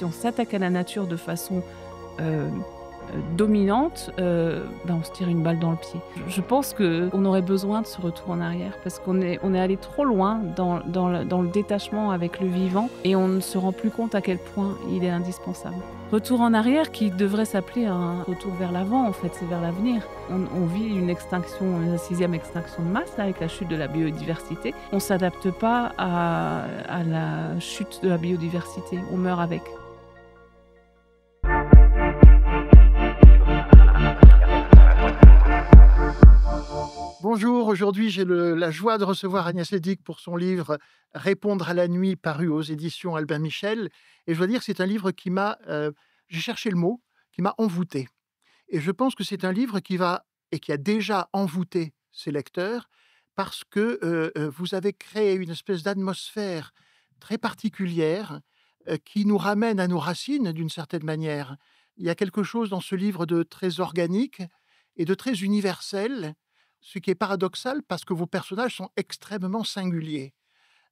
si on s'attaque à la nature de façon euh, dominante, on se tire une balle dans le pied. Je pense qu'on aurait besoin de ce retour en arrière parce qu'on est allé trop loin dans le détachement avec le vivant et on ne se rend plus compte à quel point il est indispensable. Retour en arrière qui devrait s'appeler un retour vers l'avant, en fait, c'est vers l'avenir. On vit une 6e extinction de masse là, avec la chute de la biodiversité. On ne s'adapte pas à la chute de la biodiversité, on meurt avec. Bonjour, aujourd'hui j'ai la joie de recevoir Agnès Lédic pour son livre Répondre à la nuit, paru aux éditions Albin Michel. Et je dois dire que c'est un livre qui j'ai cherché le mot, qui m'a envoûté. Et je pense que c'est un livre qui a déjà envoûté ses lecteurs parce que vous avez créé une espèce d'atmosphère très particulière qui nous ramène à nos racines d'une certaine manière. Il y a quelque chose dans ce livre de très organique et de très universel, ce qui est paradoxal parce que vos personnages sont extrêmement singuliers.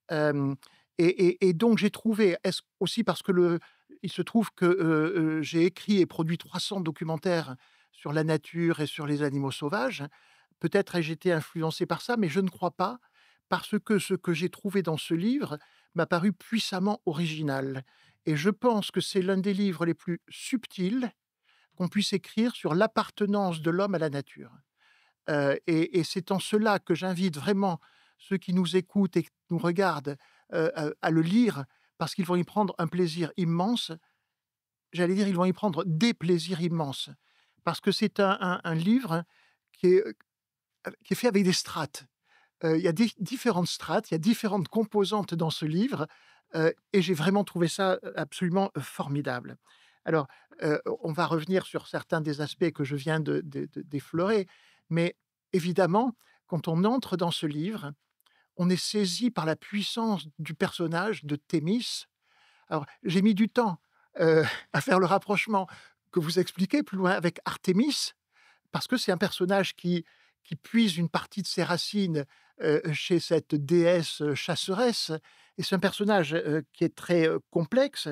Hem et donc j'ai trouvé est-ce aussi parce que il se trouve que, j'ai écrit et produit 300 documentaires sur la nature et sur les animaux sauvages. Peut-être ai-je été influencé par ça, mais je ne crois pas, parce que ce que j'ai trouvé dans ce livre m'a paru puissamment original et je pense que c'est l'un des livres les plus subtils qu'on puisse écrire sur l'appartenance de l'homme à la nature. Et c'est en cela que j'invite vraiment ceux qui nous écoutent et qui nous regardent, à le lire parce qu'ils vont y prendre un plaisir immense. J'allais dire, ils vont y prendre des plaisirs immenses parce que c'est un livre qui est, qui est fait avec des strates. Il y a différentes strates, il y a différentes composantes dans ce livre, et j'ai vraiment trouvé ça, absolument, formidable. Alors, on va revenir sur certains des aspects que je viens d'effleurer, mais évidemment, quand on entre dans ce livre, on est saisi par la puissance du personnage de Thémis. Alors, j'ai mis du temps, à faire le rapprochement que vous expliquez plus loin avec Artémis, parce que c'est un personnage qui puise une partie de ses racines, chez cette déesse, chasseresse et c'est un personnage, qui est très, complexe.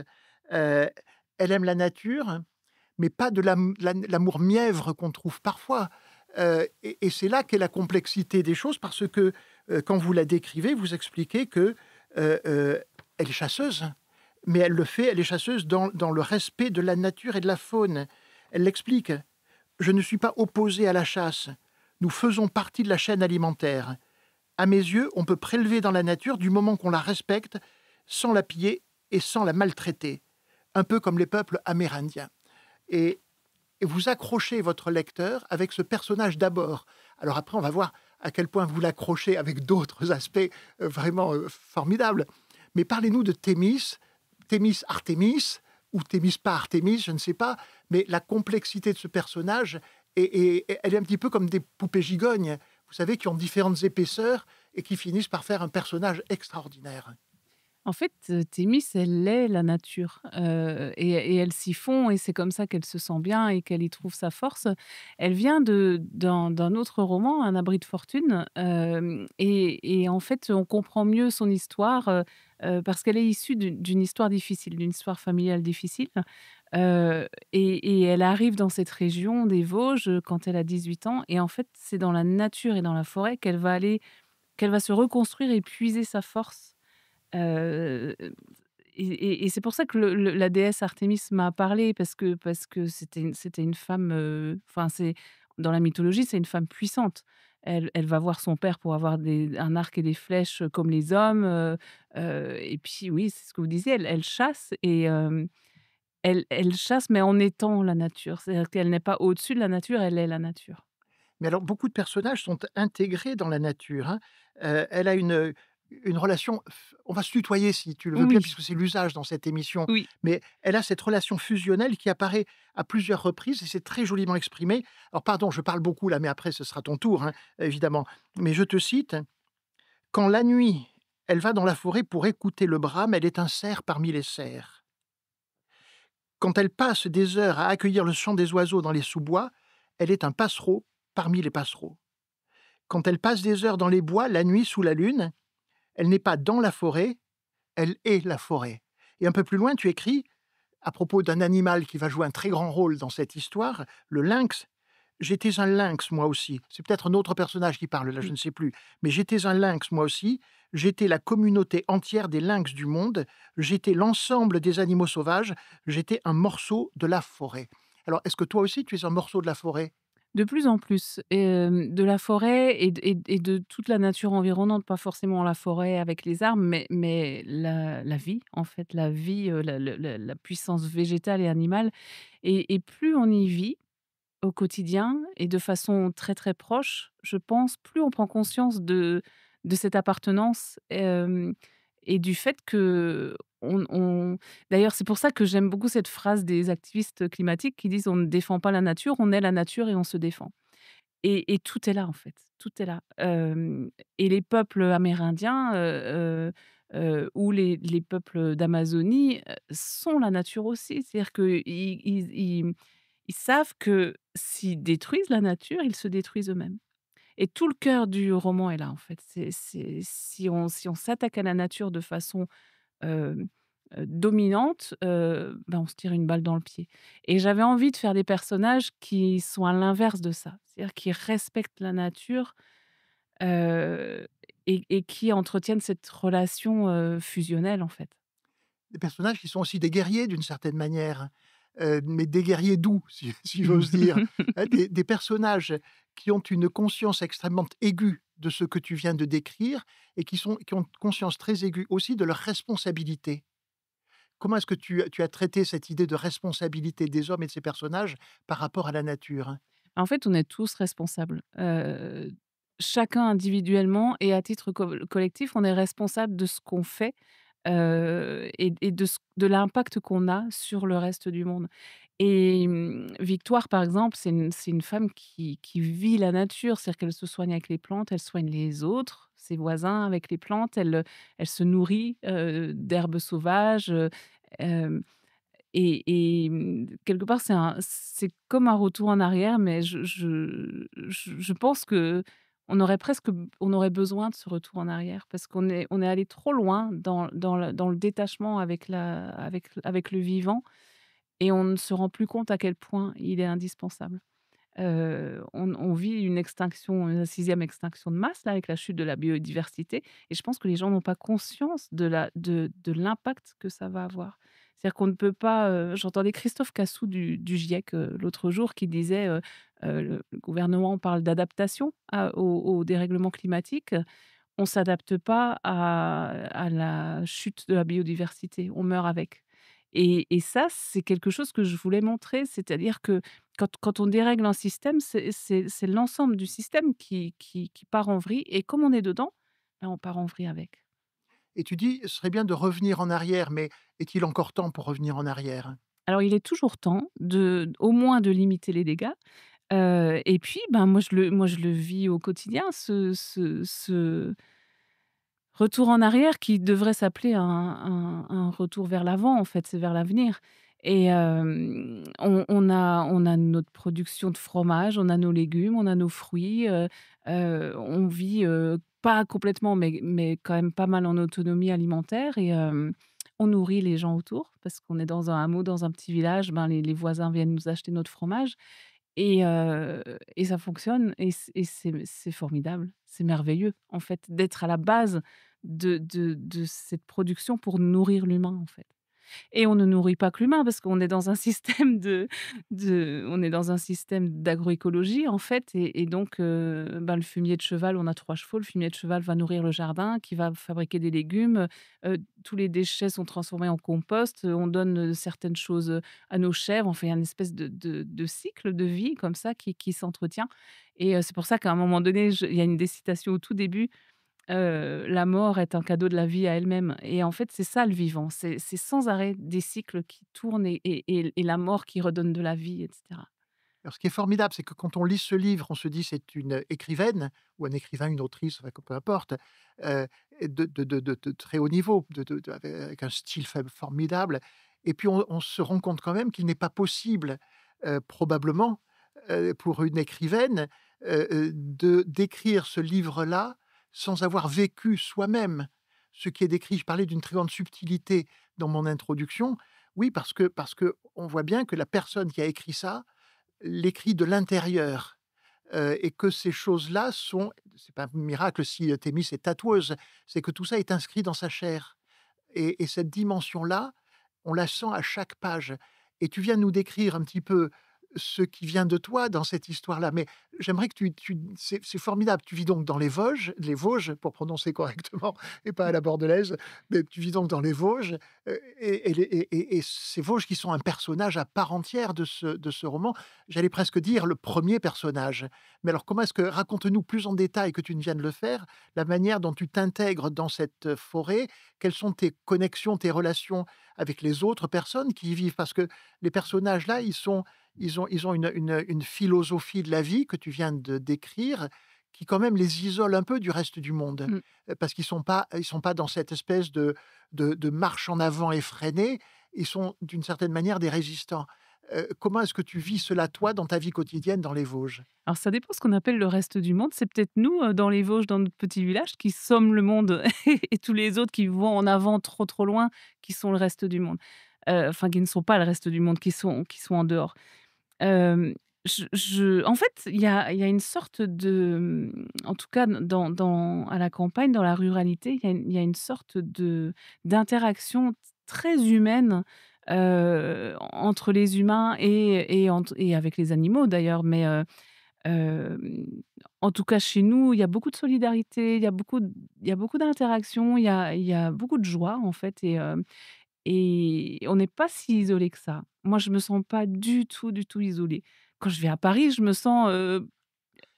Heu, Elle aime la nature, mais pas de l'amour mièvre qu'on trouve parfois, et c'est là qu'est la complexité des choses parce que, quand vous la décrivez, vous expliquez que, elle est chasseuse, mais elle est chasseuse dans le respect de la nature et de la faune. Elle l'explique: «Je ne suis pas opposée à la chasse. Nous faisons partie de la chaîne alimentaire. À mes yeux, on peut prélever dans la nature du moment qu'on la respecte, sans la piller et sans la maltraiter, un peu comme les peuples amérindiens.» Et et vous accrochez votre lecteur avec ce personnage d'abord. Alors après, on va voir à quel point vous l'accrochez avec d'autres aspects, vraiment, formidables. Mais parlez-nous de Thémis, Thémis Artémis ou Thémis pas Artémis, je ne sais pas, mais la complexité de ce personnage et elle est un petit peu comme des poupées gigognes, vous savez, qui ont différentes épaisseurs et qui finissent par faire un personnage extraordinaire. En fait, Thémis, elle est la nature, et elle s'y fond et c'est comme ça qu'elle se sent bien et qu'elle y trouve sa force. Elle vient d'un autre roman, Un abri de fortune, et en fait, on comprend mieux son histoire, parce qu'elle est issue d'une histoire difficile, d'une histoire familiale difficile, et elle arrive dans cette région des Vosges, quand elle a 18 ans et en fait, c'est dans la nature et dans la forêt qu'elle va se reconstruire et puiser sa force. Heu et c'est pour ça que la déesse Artémis m'a parlé parce que c'était une femme, enfin, c'est dans la mythologie, c'est une femme puissante. Elle va voir son père pour avoir un arc et des flèches, comme les hommes, et puis oui, c'est ce que vous disiez, elle chasse et elle chasse mais en étant la nature. C'est-à-dire qu'elle n'est pas au-dessus de la nature, elle est la nature. Mais alors, beaucoup de personnages sont intégrés dans la nature, hein. Elle a une relation on va se tutoyer si tu le veux bien, Oui, puisque c'est l'usage dans cette émission, oui. mais elle a cette relation fusionnelle qui apparaît à plusieurs reprises et c'est très joliment exprimé. Alors pardon, je parle beaucoup là, mais après ce sera ton tour, hein, évidemment. Mais je te cite: «Quand la nuit, elle va dans la forêt pour écouter le brame, elle est un cerf parmi les cerfs. Quand elle passe des heures à accueillir le chant des oiseaux dans les sous-bois, elle est un passereau parmi les passereaux. Quand elle passe des heures dans les bois, la nuit sous la lune, elle n'est pas dans la forêt, elle est la forêt.» Et un peu plus loin, tu écris: à propos d'un animal qui va jouer un très grand rôle dans cette histoire, le lynx. J'étais un lynx moi aussi. C'est peut-être un autre personnage qui parle là, je Mmh. ne sais plus. Mais j'étais un lynx moi aussi. J'étais la communauté entière des lynx du monde. J'étais l'ensemble des animaux sauvages. J'étais un morceau de la forêt. Alors, est-ce que toi aussi tu es un morceau de la forêt? De plus en plus, de la forêt et de toute la nature environnante, pas forcément la forêt avec les arbres, mais la vie, en fait, la vie, la puissance végétale et animale et plus on y vit au quotidien et de façon très, très proche, je pense, plus on prend conscience de cette appartenance, et du fait qu'on d'ailleurs, c'est pour ça que j'aime beaucoup cette phrase des activistes climatiques qui disent: «On ne défend pas la nature, on est la nature et on se défend». Et tout est là, en fait, tout est là. Et les peuples amérindiens, ou les peuples d'Amazonie, sont la nature aussi. C'est-à-dire qu'ils savent que s'ils détruisent la nature, ils se détruisent eux-mêmes. Et tout le cœur du roman est là, en fait. C'est si on s'attaque à la nature de façon hem, dominante, ben, on se tire une balle dans le pied et j'avais envie de faire des personnages qui sont à l'inverse de ça. C'est-à-dire qui respectent la nature, heu et qui entretiennent cette relation, fusionnelle, en fait. Des personnages qui sont aussi des guerriers d'une certaine manière, mais des guerriers doux, si j'ose dire. Des personnages qui ont une conscience extrêmement aiguë de ce que tu viens de décrire et qui ont une conscience très aiguë aussi de leur responsabilité. Comment est-ce que tu as traité cette idée de responsabilité des hommes et de ces personnages par rapport à la nature? En fait, on est tous responsables, chacun individuellement et à titre collectif, on est responsable de ce qu'on fait, et de l'impact qu'on a sur le reste du monde. Et Victoire, par exemple, c'est une femme qui vit la nature, c'est-à-dire qu'elle se soigne avec les plantes, elle soigne les autres, ses voisins avec les plantes, elle se nourrit, d'herbes sauvages, quelque part, c'est comme un retour en arrière, mais je pense on aurait besoin de ce retour en arrière parce qu'on est allé trop loin dans le détachement avec le vivant et on ne se rend plus compte à quel point il est indispensable. On vit une 6e extinction de masse là, avec la chute de la biodiversité et je pense que les gens n'ont pas conscience de l'impact que ça va avoir. C'est-à-dire qu'on ne peut pas, j'entendais Christophe Cassou du GIEC, l'autre jour qui disait, le gouvernement parle d'adaptation au dérèglement climatique. On s'adapte pas à la chute de la biodiversité, on meurt avec. Et ça, c'est quelque chose que je voulais montrer, c'est-à-dire que quand on dérègle un système, c'est l'ensemble du système qui part en vrille et comme on est dedans, ben, on part en vrille avec. Et tu dis: «Ce serait bien de revenir en arrière», mais est-il encore temps pour revenir en arrière? Alors il est toujours temps au moins de limiter les dégâts, et puis, ben, moi je le vis au quotidien ce retour en arrière qui devrait s'appeler un retour vers l'avant, en fait, c'est vers l'avenir et on a notre production de fromage, on a nos légumes, on a nos fruits, on vit, pas complètement, mais quand même pas mal en autonomie alimentaire et on nourrit les gens autour parce qu'on est dans un hameau, dans un petit village, ben, les voisins viennent nous acheter notre fromage et ça fonctionne et c'est formidable. C'est merveilleux, en fait, d'être à la base de cette production pour nourrir l'humain, en fait. Et on ne nourrit pas que l'humain parce qu'on est dans un système on est dans un système d'agroécologie en fait et donc ben, le fumier de cheval, on a 3 chevaux, le fumier de cheval va nourrir le jardin qui va fabriquer des légumes, tous les déchets sont transformés en compost, on donne, certaines choses, à nos chèvres, enfin il y a une espèce de cycle de vie comme ça qui s'entretient et c'est pour ça qu'à un moment donné, il y a une des citations au tout début. La mort est un cadeau de la vie à elle-même et en fait, c'est ça le vivant, c'est sans arrêt des cycles qui tournent et la mort qui redonne de la vie et cetera. Alors ce qui est formidable, c'est que quand on lit ce livre, on se dit: «C'est une écrivaine ou un écrivain, une autrice», enfin que peu importe, de très haut niveau, avec un style formidable et puis on se rend compte quand même qu'il n'est pas possible, probablement, pour une écrivaine, de d'écrire ce livre-là sans avoir vécu soi-même ce qui est décrit. Je parlais d'une très grande subtilité dans mon introduction, Oui, parce que on voit bien que la personne qui a écrit ça, l'écrit de l'intérieur, et que ces choses-là sont c'est pas un miracle si, Thémis est tatoueuse, c'est que tout ça est inscrit dans sa chair et cette dimension-là, on la sent à chaque page et tu viens de nous décrire un petit peu ce qui vient de toi dans cette histoire-là, mais j'aimerais que tu c'est formidable. Tu vis donc dans les Vosges pour prononcer correctement et pas à la bordelaise, mais tu vis donc dans les Vosges, et ces Vosges qui sont un personnage à part entière de ce roman. J'allais presque dire le premier personnage. Mais alors comment est-ce que raconte-nous plus en détail que tu ne viens de le faire, la manière dont tu t'intègres dans cette forêt? Quelles sont tes connexions, tes relations avec les autres personnes qui y vivent? Parce que les personnages là, ils ont une philosophie de la vie que tu viens de décrire, qui quand même les isole un peu du reste du monde. Mmh. Parce qu'ils sont pas dans cette espèce de marche en avant effrénée, ils sont d'une certaine manière des résistants. Comment est-ce que tu vis cela toi dans ta vie quotidienne dans les Vosges? Alors ça dépend ce qu'on appelle le reste du monde. C'est peut-être nous, dans les Vosges, dans notre petit village, qui sommes le monde et tous les autres qui vont en avant trop, trop loin, qui sont le reste du monde. Enfin qui ne sont pas le reste du monde, qui sont en dehors. Hem, en fait, il y a une sorte de, en tout cas à la campagne, dans la ruralité, il y a une sorte d'interaction très humaine, entre les humains et avec les animaux d'ailleurs, mais hem, en tout cas chez nous, il y a beaucoup de solidarité, il y a beaucoup d'interactions, il y a beaucoup de joie en fait et on n'est pas si isolé que ça. Moi, je me sens pas du tout, du tout isolée. Quand je vais à Paris, je me sens,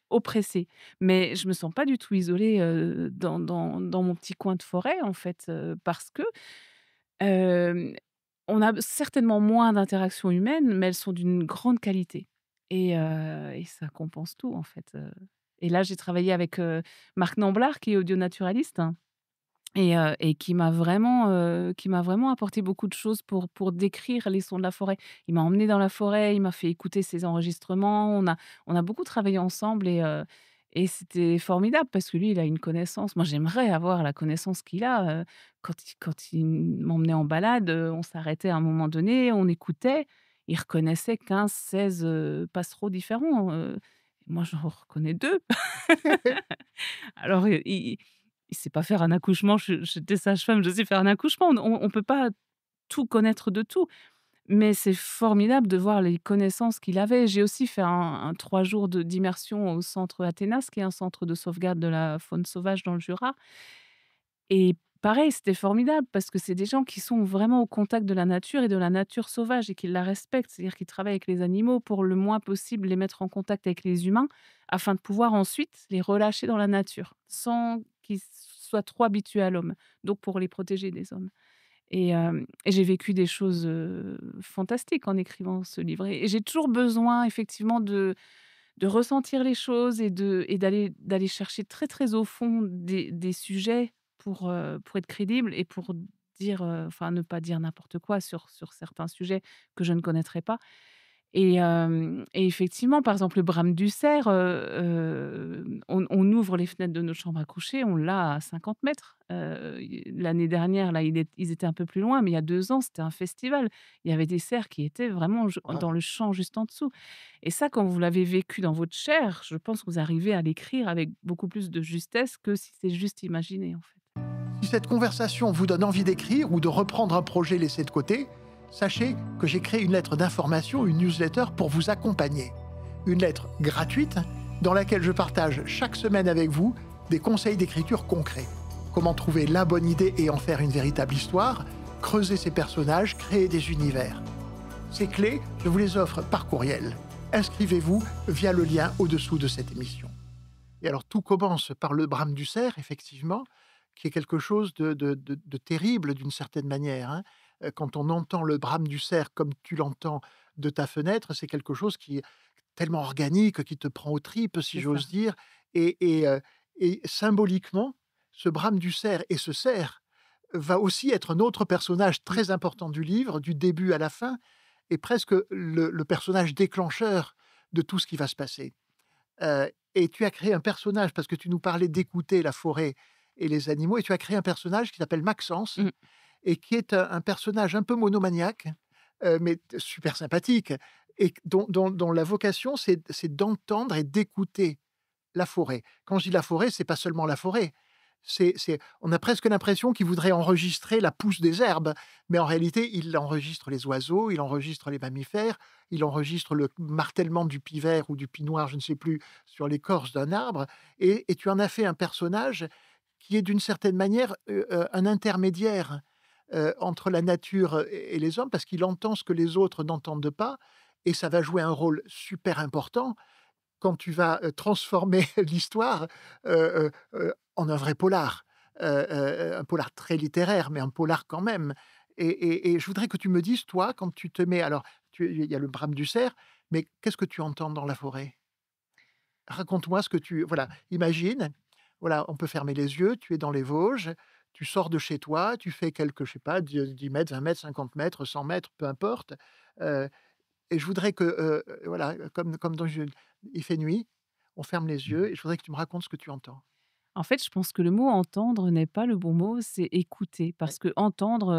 oppressée, mais je me sens pas du tout isolée, dans mon petit coin de forêt, en fait, parce que, hem, on a certainement moins d'interactions humaines, mais elles sont d'une grande qualité et ça compense tout, en fait, et là, j'ai travaillé avec, Marc Namblard qui est audionaturaliste et qui m'a vraiment apporté beaucoup de choses pour décrire les sons de la forêt. Il m'a emmenée dans la forêt, il m'a fait écouter ses enregistrements. On a beaucoup travaillé ensemble et c'était formidable parce que lui, il a une connaissance. Moi, j'aimerais avoir la connaissance qu'il a, quand il m'emmenait en balade, on s'arrêtait à un moment donné, on écoutait, il reconnaissait 15-16, passereaux différents, moi, j'en reconnais 2. Alors, il sait pas faire un accouchement, j'étais sage-femme, je sais faire un accouchement. On peut pas tout connaître de tout, mais c'est formidable de voir les connaissances qu'il avait. J'ai aussi fait un 3 jours d'immersion au centre Athénas, qui est un centre de sauvegarde de la faune sauvage dans le Jura et pareil, c'était formidable parce que c'est des gens qui sont vraiment au contact de la nature et de la nature sauvage et qui la respectent. C'est-à-dire qu'ils travaillent avec les animaux pour le moins possible les mettre en contact avec les humains, afin de pouvoir ensuite les relâcher dans la nature, sans qu'ils soient trop habitués à l'homme, donc pour les protéger des hommes et j'ai vécu des choses, fantastiques en écrivant ce livre et j'ai toujours besoin effectivement de ressentir les choses et d'aller chercher très, très au fond des sujets pour être crédible et pour dire, enfin ne pas dire n'importe quoi sur certains sujets que je ne connaîtrais pas et effectivement, par exemple, le brame du cerf, on ouvre les fenêtres de notre chambre à coucher, on l'a à 50 mètres. L'année dernière, là, ils étaient un peu plus loin, mais il y a 2 ans, c'était un festival. Il y avait des cerfs qui étaient vraiment Waouh! dans le champ juste en dessous et ça, quand vous l'avez vécu dans votre chair, je pense que vous arrivez à l'écrire avec beaucoup plus de justesse que si c'est juste imaginé, en fait. Si cette conversation vous donne envie d'écrire ou de reprendre un projet laissé de côté, sachez que j'ai créé une lettre d'information, une newsletter pour vous accompagner. Une lettre gratuite dans laquelle je partage chaque semaine avec vous des conseils d'écriture concrets. Comment trouver la bonne idée et en faire une véritable histoire, creuser ses personnages, créer des univers. Ces clés, je vous les offre par courriel. Inscrivez-vous via le lien au-dessous de cette émission. Et alors tout commence par le brame du cerf, effectivement, qui est quelque chose de terrible d'une certaine manière, hein. Quand on entend le brame du cerf comme tu l'entends de ta fenêtre, c'est quelque chose qui est tellement organique, qui te prend aux tripes, si C'est ça. j'ose dire et symboliquement, ce brame du cerf et ce cerf va aussi être un autre personnage Mmh. très important du livre, du début à la fin et presque le personnage déclencheur de tout ce qui va se passer. Et tu as créé un personnage parce que tu nous parlais d'écouter la forêt et les animaux et tu as créé un personnage qui s'appelle Maxence Mmh. et qui est un personnage un peu monomaniaque, mais super sympathique et dont la vocation, c'est d'entendre et d'écouter la forêt. Quand je dis la forêt, c'est pas seulement la forêt. C'est on a presque l'impression qu'il voudrait enregistrer la pousse des herbes, mais en réalité, il enregistre les oiseaux, il enregistre les mammifères, il enregistre le martèlement du pivert ou du pied-noir, je ne sais plus, sur l'écorce d'un arbre et tu en as fait un personnage qui est d'une certaine manière, un intermédiaire, entre la nature et les hommes parce qu'il entend ce que les autres n'entendent pas et ça va jouer un rôle super important quand tu vas, transformer l'histoire, en un vrai polar, un polar très littéraire, mais un polar quand même et je voudrais que tu me dises, toi, quand tu te mets alors il y a le brame du cerf, mais qu'est-ce que tu entends dans la forêt? Raconte-moi ce que tu voilà, imagine, voilà, on peut fermer les yeux, tu es dans les Vosges, tu sors de chez toi, tu fais quelques, je sais pas, 10 mètres, 20 mètres, 50 mètres, 100 mètres, peu importe, heu et je voudrais que, voilà, comme dans une il fait nuit, on ferme les yeux et je voudrais que tu me racontes ce que tu entends. En fait, je pense que le mot «entendre» n'est pas le bon mot, c'est «écouter» Ouais. parce qu'entendre,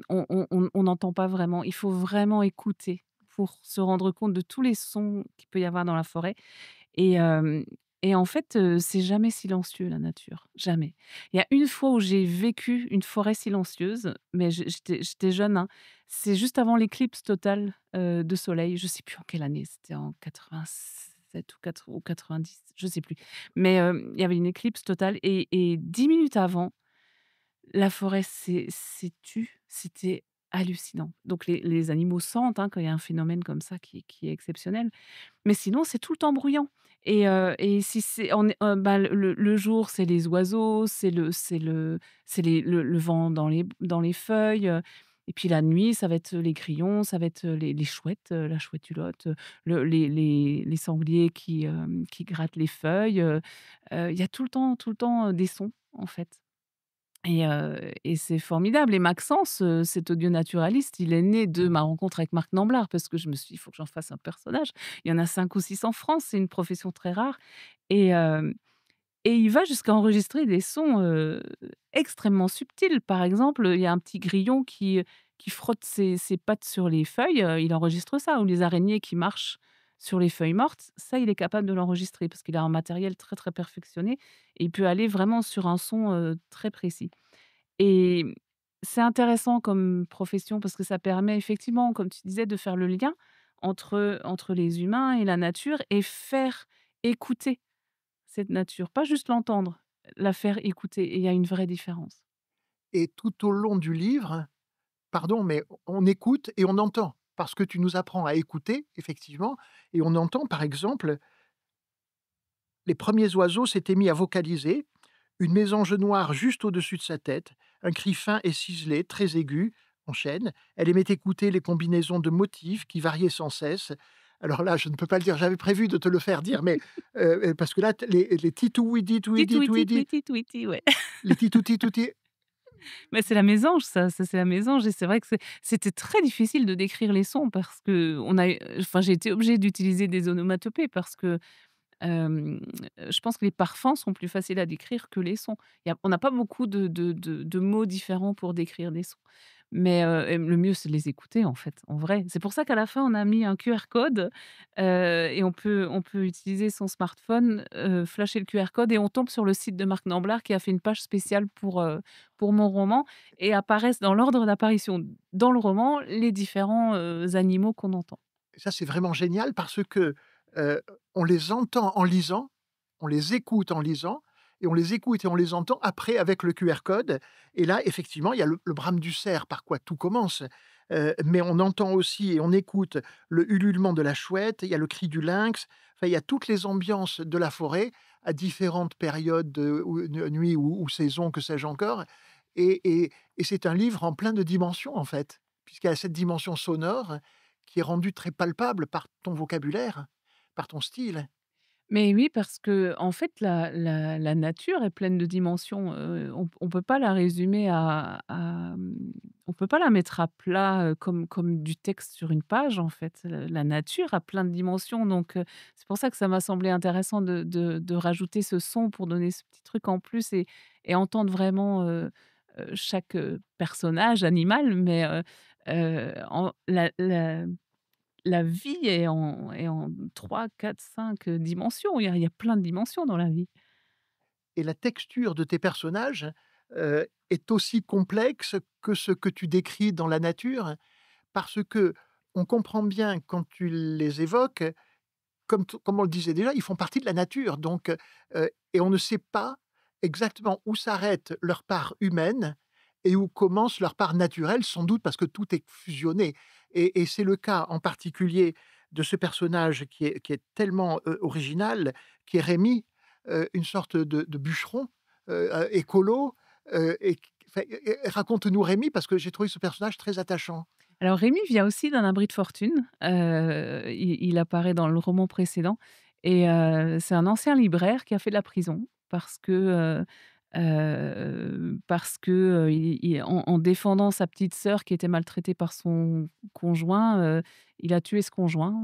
on n'entend pas vraiment. Il faut vraiment écouter pour se rendre compte de tous les sons qu'il peut y avoir dans la forêt et hem et en fait, c'est jamais silencieux la nature, jamais. Il y a une fois où j'ai vécu une forêt silencieuse, mais j'étais jeune, hein. C'est juste avant l'éclipse totale, de soleil. Je sais plus en quelle année, c'était en 87 ou 90, je sais plus. Mais, il y avait une éclipse totale et 10 minutes avant, la forêt s'est tue. C'était hallucinant. Donc les animaux sentent, hein, quand il y a un phénomène comme ça qui est exceptionnel. Mais sinon, c'est tout le temps bruyant et si c'est on est bah, le jour, c'est les oiseaux, c'est le vent dans les feuilles, et puis la nuit, ça va être les grillons, ça va être les chouettes, la chouette hulotte, les sangliers qui grattent les feuilles, il y a tout le temps, des sons, en fait. Et c'est formidable et Maxence, cet audionaturaliste, il est né de ma rencontre avec Marc Namblard parce que je me suis dit: «Il faut que j'en fasse un personnage». Il y en a 5 ou 6 en France, c'est une profession très rare et hem et il va jusqu'à enregistrer des sons, extrêmement subtils. Par exemple, il y a un petit grillon qui frotte ses pattes sur les feuilles, il enregistre ça ou les araignées qui marchent sur les feuilles mortes, ça, il est capable de l'enregistrer parce qu'il a un matériel très, très perfectionné et il peut aller vraiment sur un son, très précis. Et c'est intéressant comme profession parce que ça permet effectivement, comme tu disais, de faire le lien entre les humains et la nature et faire écouter cette nature. Pas juste l'entendre, la faire écouter et il y a une vraie différence. Et tout au long du livre, pardon, mais on écoute et on entend. Parce que tu nous apprends à écouter, effectivement, et on entend, par exemple, les premiers oiseaux s'étaient mis à vocaliser, une mésange noire juste au-dessus de sa tête, un cri fin et ciselé, très aigu, enchaîne. Elle aimait écouter les combinaisons de motifs qui variaient sans cesse. Alors là, je ne peux pas le dire, j'avais prévu de te le faire dire, mais parce que là, les titouidi, touidi, Titouiti, touidi, touiti, touiti, ouais. les titouti, touti, Mais c'est la mésange ça c'est la mésange et c'est vrai que c'était très difficile de décrire les sons parce qu'on a enfin j'ai été obligée d'utiliser des onomatopées parce que, hem, je pense que les parfums sont plus faciles à décrire que les sons. On n'a pas beaucoup de mots différents pour décrire des sons. Mais, et le mieux, c'est de les écouter, en fait, en vrai. C'est pour ça qu'à la fin, on a mis un QR code, et on peut utiliser son smartphone, flasher le QR code et on tombe sur le site de Marc Namblard qui a fait une page spéciale pour mon roman et apparaissent dans l'ordre d'apparition dans le roman les différents, animaux qu'on entend. ça, c'est vraiment génial parce que, heu, on les entend en lisant, on les écoute en lisant et on les écoute et on les entend après avec le QR code et là, effectivement, il y a le brame du cerf par quoi tout commence, mais on entend aussi et on écoute le ululement de la chouette, il y a le cri du lynx, enfin, il y a toutes les ambiances de la forêt à différentes périodes de ou nuit ou saisons, que sais-je encore et c'est un livre en plein de dimensions, en fait, puisqu'il y a cette dimension sonore qui est rendu très palpable par ton vocabulaire, par ton style. Mais oui, parce que en fait, la nature est pleine de dimensions, on peut pas la résumer on peut pas la mettre à plat, comme du texte sur une page, en fait. La nature a plein de dimensions, donc c'est pour ça que ça m'a semblé intéressant de rajouter ce son pour donner ce petit truc en plus et entendre vraiment, chaque, personnage animal, mais En la vie est en 3, 4, 5 dimensions. Il y a plein de dimensions dans la vie. Et la texture de tes personnages, est aussi complexe que ce que tu décris dans la nature? Parce qu'on comprend bien quand tu les évoques, comme on le disait déjà, ils font partie de la nature donc et on ne sait pas exactement où s'arrête leur part humaine et où commence leur part naturelle, sans doute parce que tout est fusionné et c'est le cas en particulier de ce personnage qui est tellement, original, qui est Rémi, une sorte de bûcheron, écolo, et q enfin, raconte-nous Rémi parce que j'ai trouvé ce personnage très attachant. Alors Rémi vient aussi d'un abri de fortune, il apparaît dans le roman précédent et c'est un ancien libraire qui a fait de la prison parce que, il en défendant sa petite sœur qui était maltraitée par son conjoint, il a tué ce conjoint,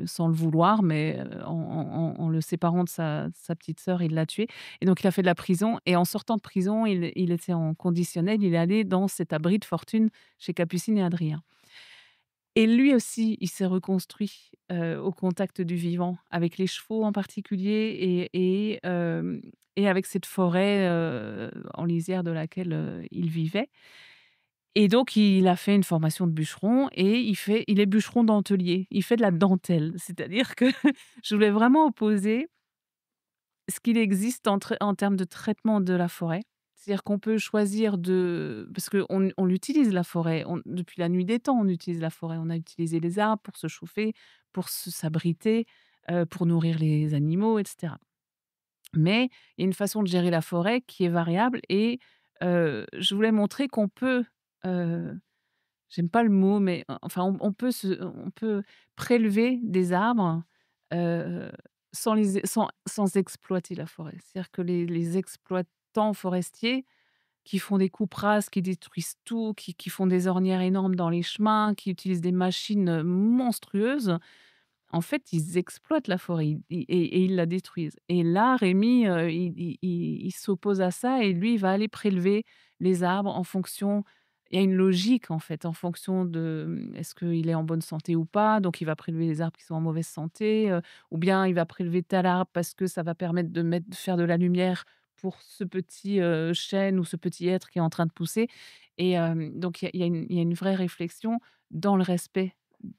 sans le vouloir, mais en le séparant de sa petite sœur, il l'a tué et donc il a fait de la prison et en sortant de prison, il était en conditionnel, il est allé dans cet abri de fortune chez Capucine et Adrien. Et lui aussi, il s'est reconstruit, au contact du vivant, avec les chevaux en particulier et avec cette forêt, en lisière de laquelle, il vivait et donc il a fait une formation de bûcheron et il est bûcheron dentelier. Il fait de la dentelle. C'est-à-dire que je voulais vraiment opposer ce qu'il existe en termes de traitement de la forêt. C'est-à-dire qu'on peut choisir de parce qu'on l'utilise la forêt, depuis la nuit des temps, on utilise la forêt. On a utilisé les arbres pour se chauffer, pour s'abriter, pour nourrir les animaux et cetera. Mais il y a une façon de gérer la forêt qui est variable et je voulais montrer qu'on peut, heu, j'aime pas le mot, mais enfin on peut prélever des arbres, heu, sans exploiter la forêt. C'est-à-dire que les exploitants forestiers qui font des coupes rases, qui détruisent tout, qui font des ornières énormes dans les chemins, qui utilisent des machines, monstrueuses, en fait, ils exploitent la forêt, et ils la détruisent et là, Rémi, il s'oppose à ça et lui, il va aller prélever les arbres en fonction il y a une logique, en fait, en fonction de, est-ce qu'il est en bonne santé ou pas? Donc il va prélever les arbres qui sont en mauvaise santé, ou bien il va prélever tel arbre parce que ça va permettre de faire de la lumière pour ce petit, chêne ou ce petit être qui est en train de pousser et donc il y a une vraie réflexion dans le respect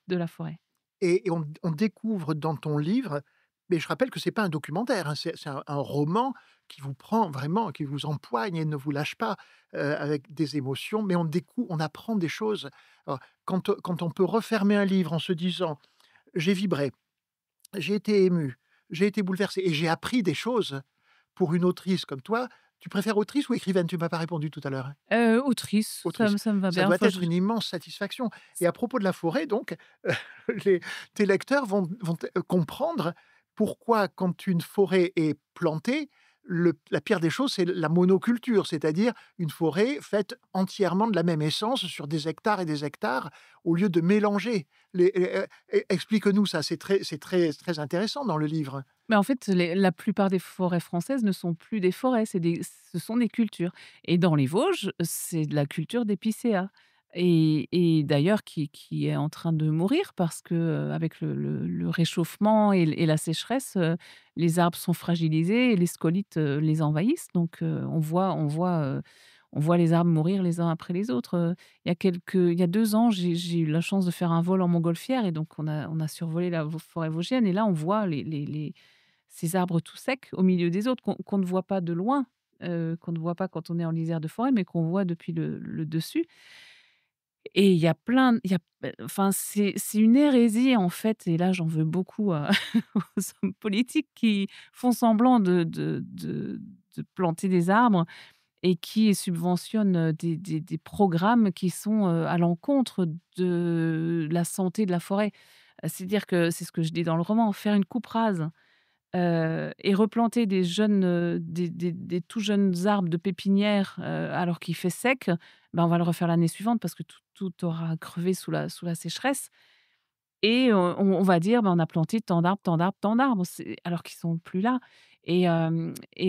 de la forêt. Et on découvre dans ton livre mais je rappelle que c'est pas un documentaire, hein, c'est un roman qui vous prend vraiment, qui vous empoigne et ne vous lâche pas, avec des émotions, mais on apprend des choses. Alors quand on peut refermer un livre en se disant: «J'ai vibré, j'ai été ému, j'ai été bouleversé et j'ai appris des choses», pour une autrice comme toi, tu préfères autrice ou écrivaine? Tu m'as pas répondu tout à l'heure, hein. Autrice, Autrice. ça me va Ça bien. doit Enfin, être une immense satisfaction et à propos de la forêt donc, les tes lecteurs vont comprendre pourquoi quand une forêt est plantée, la pire des choses, c'est la monoculture, c'est-à-dire une forêt faite entièrement de la même essence sur des hectares et des hectares, au lieu de mélanger explique-nous ça, c'est très intéressant dans le livre. mais en fait, la plupart des forêts françaises ne sont plus des forêts, ce sont des cultures et dans les Vosges, c'est de la culture d'épicéa et d'ailleurs qui est en train de mourir parce que, avec le réchauffement et la sécheresse, les arbres sont fragilisés et les scolytes, les envahissent donc on voit les arbres mourir les uns après les autres, il y a 2 ans, j'ai eu la chance de faire un vol en montgolfière et donc on a survolé la forêt vosgienne et là, on voit ces arbres tout secs au milieu des autres qu'on ne voit pas de loin, qu'on ne voit pas quand on est en lisière de forêt, mais qu'on voit depuis le dessus et il y a plein il y a enfin, c'est une hérésie, en fait et là, j'en veux beaucoup à aux hommes politiques qui font semblant de planter des arbres et qui subventionnent, des programmes qui sont, à l'encontre de la santé de la forêt. C'est-à-dire que c'est ce que je dis dans le roman, faire une coupe rase, et replanter des tout jeunes arbres de pépinière, alors qu'il fait sec, ben, on va le refaire l'année suivante parce que tout aura crevé sous la sécheresse et on va dire: «Ben, on a planté tant d'arbres, tant d'arbres, tant d'arbres», c'est alors qu'ils sont plus là et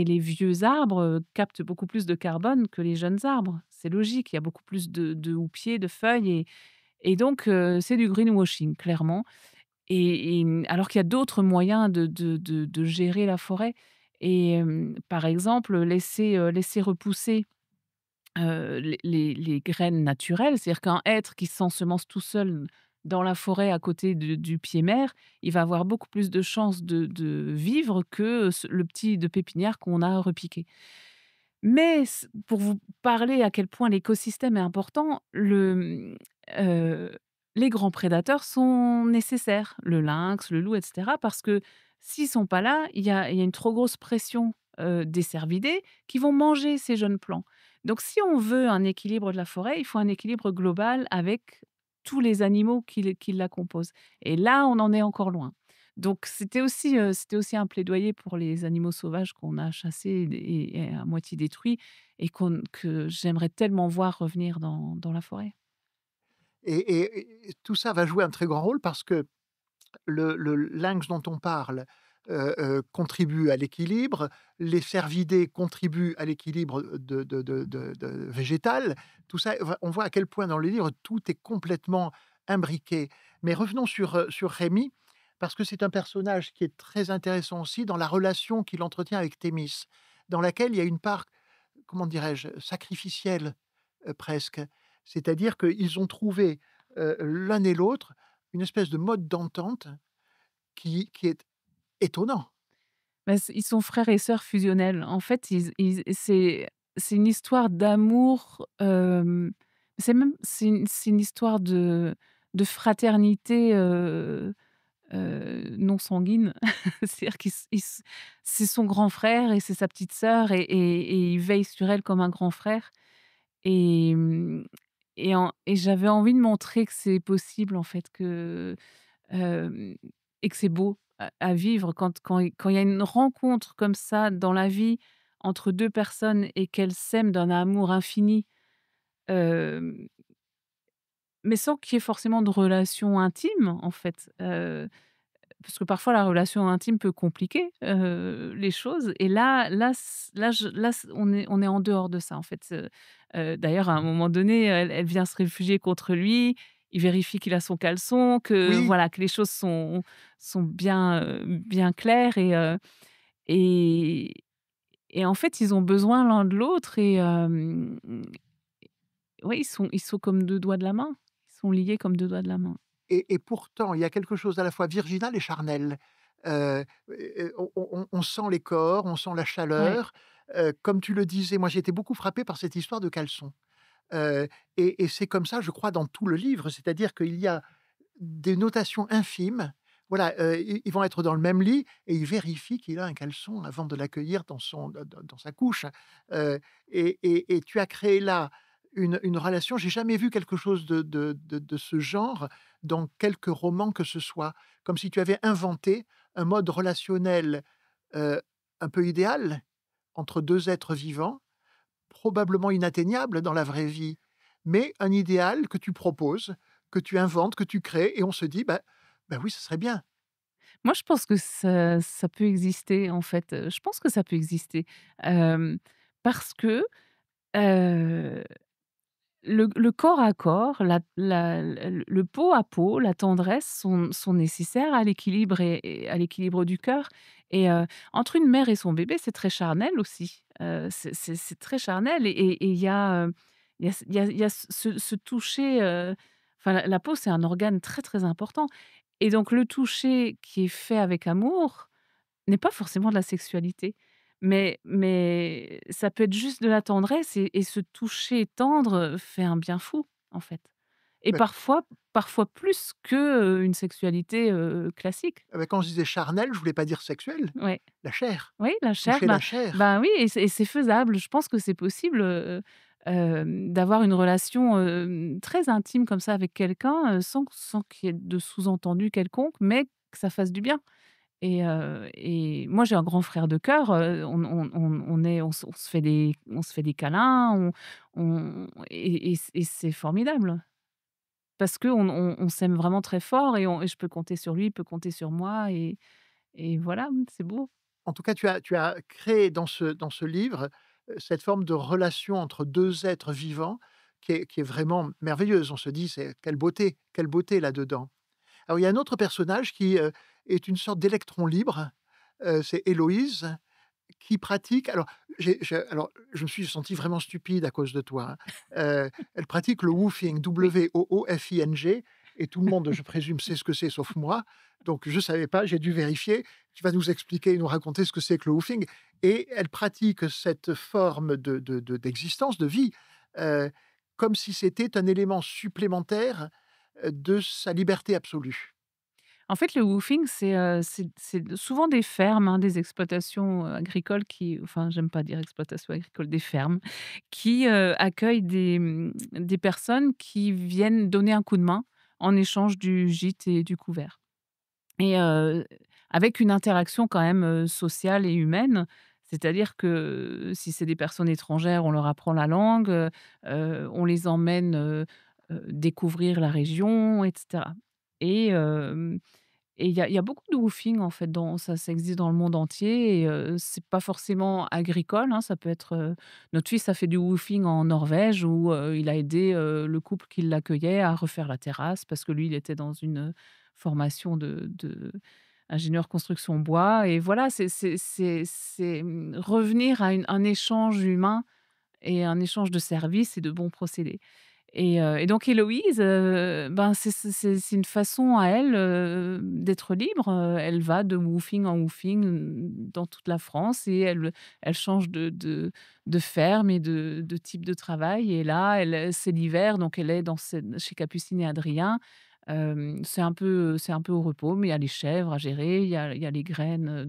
les vieux arbres, captent beaucoup plus de carbone que les jeunes arbres. C'est logique, il y a beaucoup plus de houppiers, de feuilles et donc c'est du greenwashing clairement alors qu'il y a d'autres moyens de gérer la forêt par exemple, laisser repousser, les graines naturelles. C'est-à-dire qu'un hêtre qui s'ensemence tout seul dans la forêt à côté du pied-mère, il va avoir beaucoup plus de chances de vivre que le petit de pépinière qu'on a repiqué. Mais pour vous parler à quel point l'écosystème est important, les grands prédateurs sont nécessaires, le lynx, le loup et cetera, parce que s'ils sont pas là, il y a une trop grosse pression, des cervidés qui vont manger ces jeunes plants. Donc si on veut un équilibre de la forêt, il faut un équilibre global avec tous les animaux qui la composent et là, on en est encore loin. Donc c'était aussi un plaidoyer pour les animaux sauvages qu'on a chassés et à moitié détruits et que j'aimerais tellement voir revenir dans la forêt. Et tout ça va jouer un très grand rôle parce que le lynx dont on parle, contribue à l'équilibre, les cervidés contribuent à l'équilibre de végétal. Tout ça, on voit à quel point dans le livre tout est complètement imbriqué. Mais revenons sur Rémi, parce que c'est un personnage qui est très intéressant aussi dans la relation qu'il entretient avec Thémis, dans laquelle il y a une part, comment dirais-je? Sacrificielle, presque. C'est-à-dire qu'ils ont trouvé, l'un et l'autre, une espèce de mode d'entente qui est étonnant. Bah, ils sont frères et sœurs fusionnels. En fait, ils c'est une histoire d'amour, c'est une histoire de fraternité, non sanguine. C'est-à-dire c'est son grand frère et c'est sa petite sœur et il veille sur elle comme un grand frère et mmh et j'avais envie de montrer que c'est possible en fait, hem et que c'est beau à vivre quand il y a une rencontre comme ça dans la vie entre 2 personnes et qu'elles s'aiment d'un amour infini, hem, mais sans qu'il y ait forcément de relation intime en fait, parce que parfois la relation intime peut compliquer, les choses et on est en dehors de ça en fait, d'ailleurs à un moment donné, elle vient se réfugier contre lui, il vérifie qu'il a son caleçon, que Oui, voilà, que les choses sont bien claires et et en fait, ils ont besoin l'un de l'autre oui, ils sont comme 2 doigts de la main. Ils sont liés comme 2 doigts de la main. et pourtant, il y a quelque chose à la fois virginal et charnel. On sent les corps, on sent la Ouais. chaleur. Comme tu le disais, moi j'ai été beaucoup frappé par cette histoire de caleçon. Et c'est comme ça, je crois, dans tout le livre. C'est-à-dire qu'il y a des notations infimes. Voilà, ils vont être dans le même lit et il vérifie qu'il a un caleçon avant de l'accueillir dans sa couche. Et tu as créé là une relation. J'ai jamais vu quelque chose de ce genre dans quelque roman que ce soit. Comme si tu avais inventé un mode relationnel, heu, un peu idéal entre 2 êtres vivants, probablement inatteignable dans la vraie vie, mais un idéal que tu proposes, que tu inventes, que tu crées et on se dit: «Bah, oui, ce serait bien». Moi, je pense que ça peut exister, en fait, je pense que ça peut exister, hem, parce que, heu, le corps à corps, le peau à peau, la tendresse sont nécessaires à l'équilibre et à l'équilibre du cœur et entre une mère et son bébé, c'est très charnel aussi, c'est très charnel et il y a ce toucher, enfin la peau, c'est un organe très, très important et donc le toucher qui est fait avec amour n'est pas forcément de la sexualité, mais ça peut être juste de la tendresse et ce toucher tendre, fait un bien fou, en fait et Bah parfois plus que, une sexualité, classique. quand je disais charnel, je voulais pas dire sexuel, Ouais. la chair, Oui, la chair, toucher la chair. oui et c'est faisable. Je pense que c'est possible, d'avoir une relation, très intime comme ça avec quelqu'un, sans qu'il y ait de sous-entendu quelconque, mais que ça fasse du bien. Et moi, j'ai un grand frère de cœur, on se fait des câlins, et c'est formidable parce qu'on s'aime vraiment très fort et je peux compter sur lui, il peut compter sur moi et voilà, c'est beau. En tout cas, tu as créé dans ce livre, cette forme de relation entre 2 êtres vivants qui est vraiment merveilleuse. On se dit: «C'est quelle beauté là-dedans». Alors il y a un autre personnage qui, est une sorte d'électron libre, c'est Héloïse qui pratique alors je me suis senti vraiment stupide à cause de toi, hein. Elle pratique le woofing, Oui. WOOFING, et tout le monde, je présume, sait ce que c'est sauf moi. Donc je savais pas, j'ai dû vérifier. Tu vas nous expliquer, nous raconter ce que c'est que le woofing, et elle pratique cette forme d'existence, de vie, heu, comme si c'était un élément supplémentaire, de sa liberté absolue. En fait, le woofing, c'est souvent des fermes, hein, des exploitations, agricoles qui enfin, j'aime pas dire exploitation agricole, des fermes qui, accueillent des personnes qui viennent donner un coup de main en échange du gîte et du couvert et avec une interaction quand même, sociale et humaine. C'est-à-dire que si c'est des personnes étrangères, on leur apprend la langue, on les emmène, découvrir la région et cetera et hem et il y a beaucoup de woofing en fait dans ça existe dans le monde entier et c'est pas forcément agricole, hein, ça peut être, notre fils a fait du woofing en Norvège où, il a aidé, le couple qui l'accueillait à refaire la terrasse parce que lui, il était dans une, formation de ingénieur construction bois et voilà, revenir à un échange humain et un échange de services et de bons procédés. Et donc Héloïse, ben, c'est une façon à elle, d'être libre, elle va de woofing en woofing, dans toute la France et elle change de ferme et de type de travail et là, c'est l'hiver, donc elle est chez Capucine et Adrien. C'est un peu au repos, mais il y a les chèvres à gérer, il y a les graines,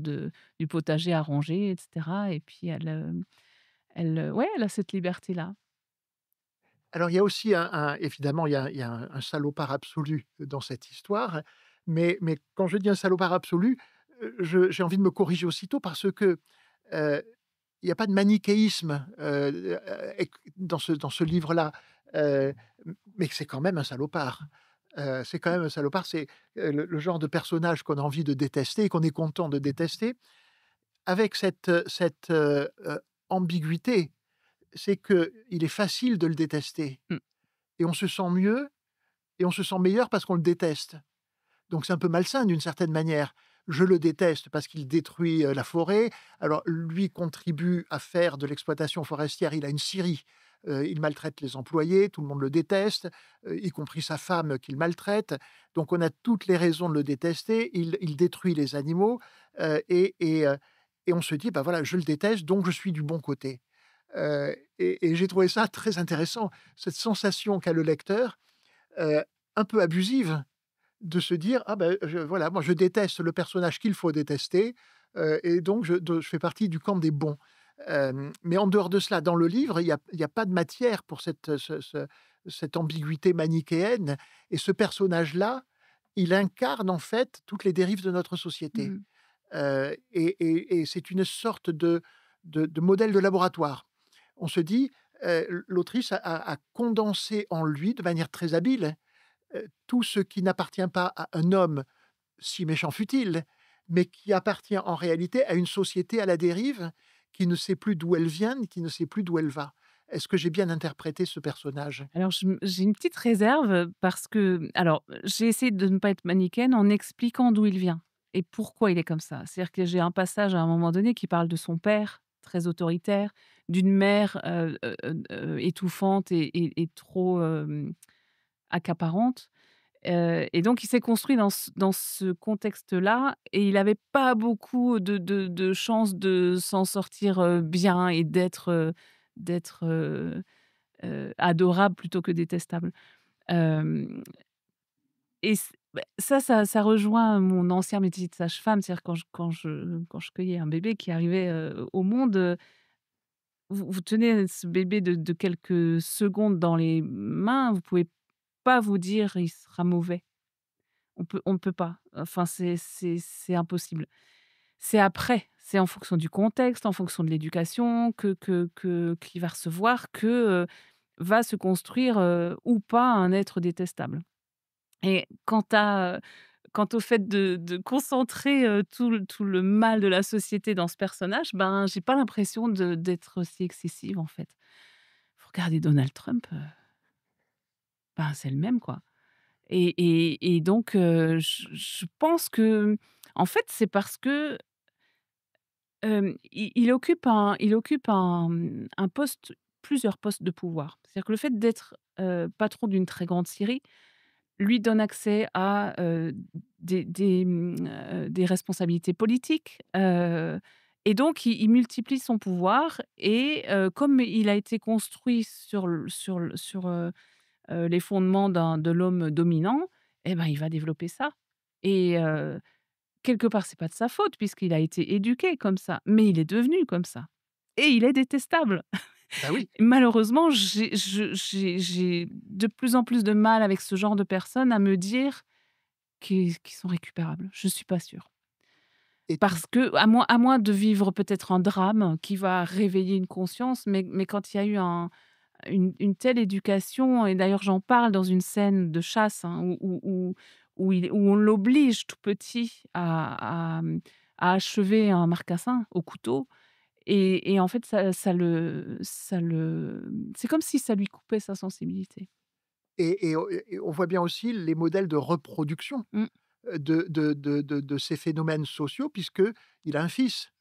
du potager à ranger et cetera et puis ouais, elle a cette liberté-là. Alors il y a aussi évidemment, il y a un salopard absolu dans cette histoire, mais quand je dis un salopard absolu, je j'ai envie de me corriger aussitôt parce que, heu, il y a pas de manichéisme, éc dans ce livre-là, mais c'est quand même un salopard. C'est quand même un salopard, c'est, le genre de personnage qu'on a envie de détester et qu'on est content de détester avec cette ambiguïté. C'est qu'il est facile de le détester Mmh. et on se sent mieux et on se sent meilleur parce qu'on le déteste. Donc c'est un peu malsain d'une certaine manière. Je le déteste parce qu'il détruit, la forêt. Alors lui contribue à faire de l'exploitation forestière, il a une scierie, il maltraite les employés, tout le monde le déteste, y compris sa femme qu'il maltraite. Donc on a toutes les raisons de le détester. Il détruit les animaux, et on se dit: «Bah, voilà, je le déteste, donc je suis du bon côté». Et j'ai trouvé ça très intéressant, cette sensation qu'a le lecteur, un peu abusive, de se dire: «Ah ben, voilà, moi je déteste le personnage qu'il faut détester, et donc je fais partie du camp des bons». Mais en dehors de cela, dans le livre, il y a pas de matière pour cette ambiguïté manichéenne, et ce personnage-là, il incarne en fait toutes les dérives de notre société. Mmh. Et c'est une sorte de modèle de laboratoire. On se dit, l'autrice a condensé en lui de manière très habile, tout ce qui n'appartient pas à un homme, si méchant fut-il, mais qui appartient en réalité à une société à la dérive, qui ne sait plus d'où elle vient, qui ne sait plus d'où elle va. Est-ce que j'ai bien interprété ce personnage? Alors j'ai une petite réserve, parce que alors, j'ai essayé de ne pas être manichéenne en expliquant d'où il vient et pourquoi il est comme ça. C'est-à-dire que j'ai un passage à un moment donné qui parle de son père, très autoritaire, d'une mère, étouffante et trop, accaparante, et donc il s'est construit dans ce contexte-là et il avait pas beaucoup de chances de s'en sortir, bien et d'être adorable plutôt que détestable. Hem et ça rejoint mon ancien métier de sage-femme, c'est-à-dire quand je cueillais un bébé qui arrivait, au monde, vous tenez ce bébé de quelques secondes dans les mains, vous pouvez pas vous dire: «Il sera mauvais». On ne peut pas, enfin c'est impossible. C'est après, c'est en fonction du contexte, en fonction de l'éducation qu'il va recevoir que, va se construire, ou pas un être détestable. Et quant au fait de concentrer, tout le mal de la société dans ce personnage, ben, j'ai pas l'impression d'être aussi excessive, en fait. Faut regarder Donald Trump. ben, c'est le même, quoi. Et donc je pense que, en fait, c'est parce que, il occupe un poste, plusieurs postes de pouvoir. C'est-à-dire que le fait d'être, patron d'une très grande scierie lui donne accès à, des responsabilités politiques, et donc il multiplie son pouvoir et comme il a été construit sur les fondements de l'homme dominant, et ben, il va développer ça et quelque part, c'est pas de sa faute puisqu'il a été éduqué comme ça, mais il est devenu comme ça et il est détestable. Bah oui. Malheureusement, j'ai de plus en plus de mal avec ce genre de personnes à me dire qu'ils sont récupérables. Je suis pas sûre. Et tu Parce que à moins de vivre peut-être un drame qui va réveiller une conscience, mais quand il y a eu une telle éducation et d'ailleurs j'en parle dans une scène de chasse, hein, où on l'oblige tout petit à achever un marcassin au couteau et en fait c'est comme si ça lui coupait sa sensibilité. et on voit bien aussi les modèles de reproduction, Mmh, de ces phénomènes sociaux puisqu'il a un fils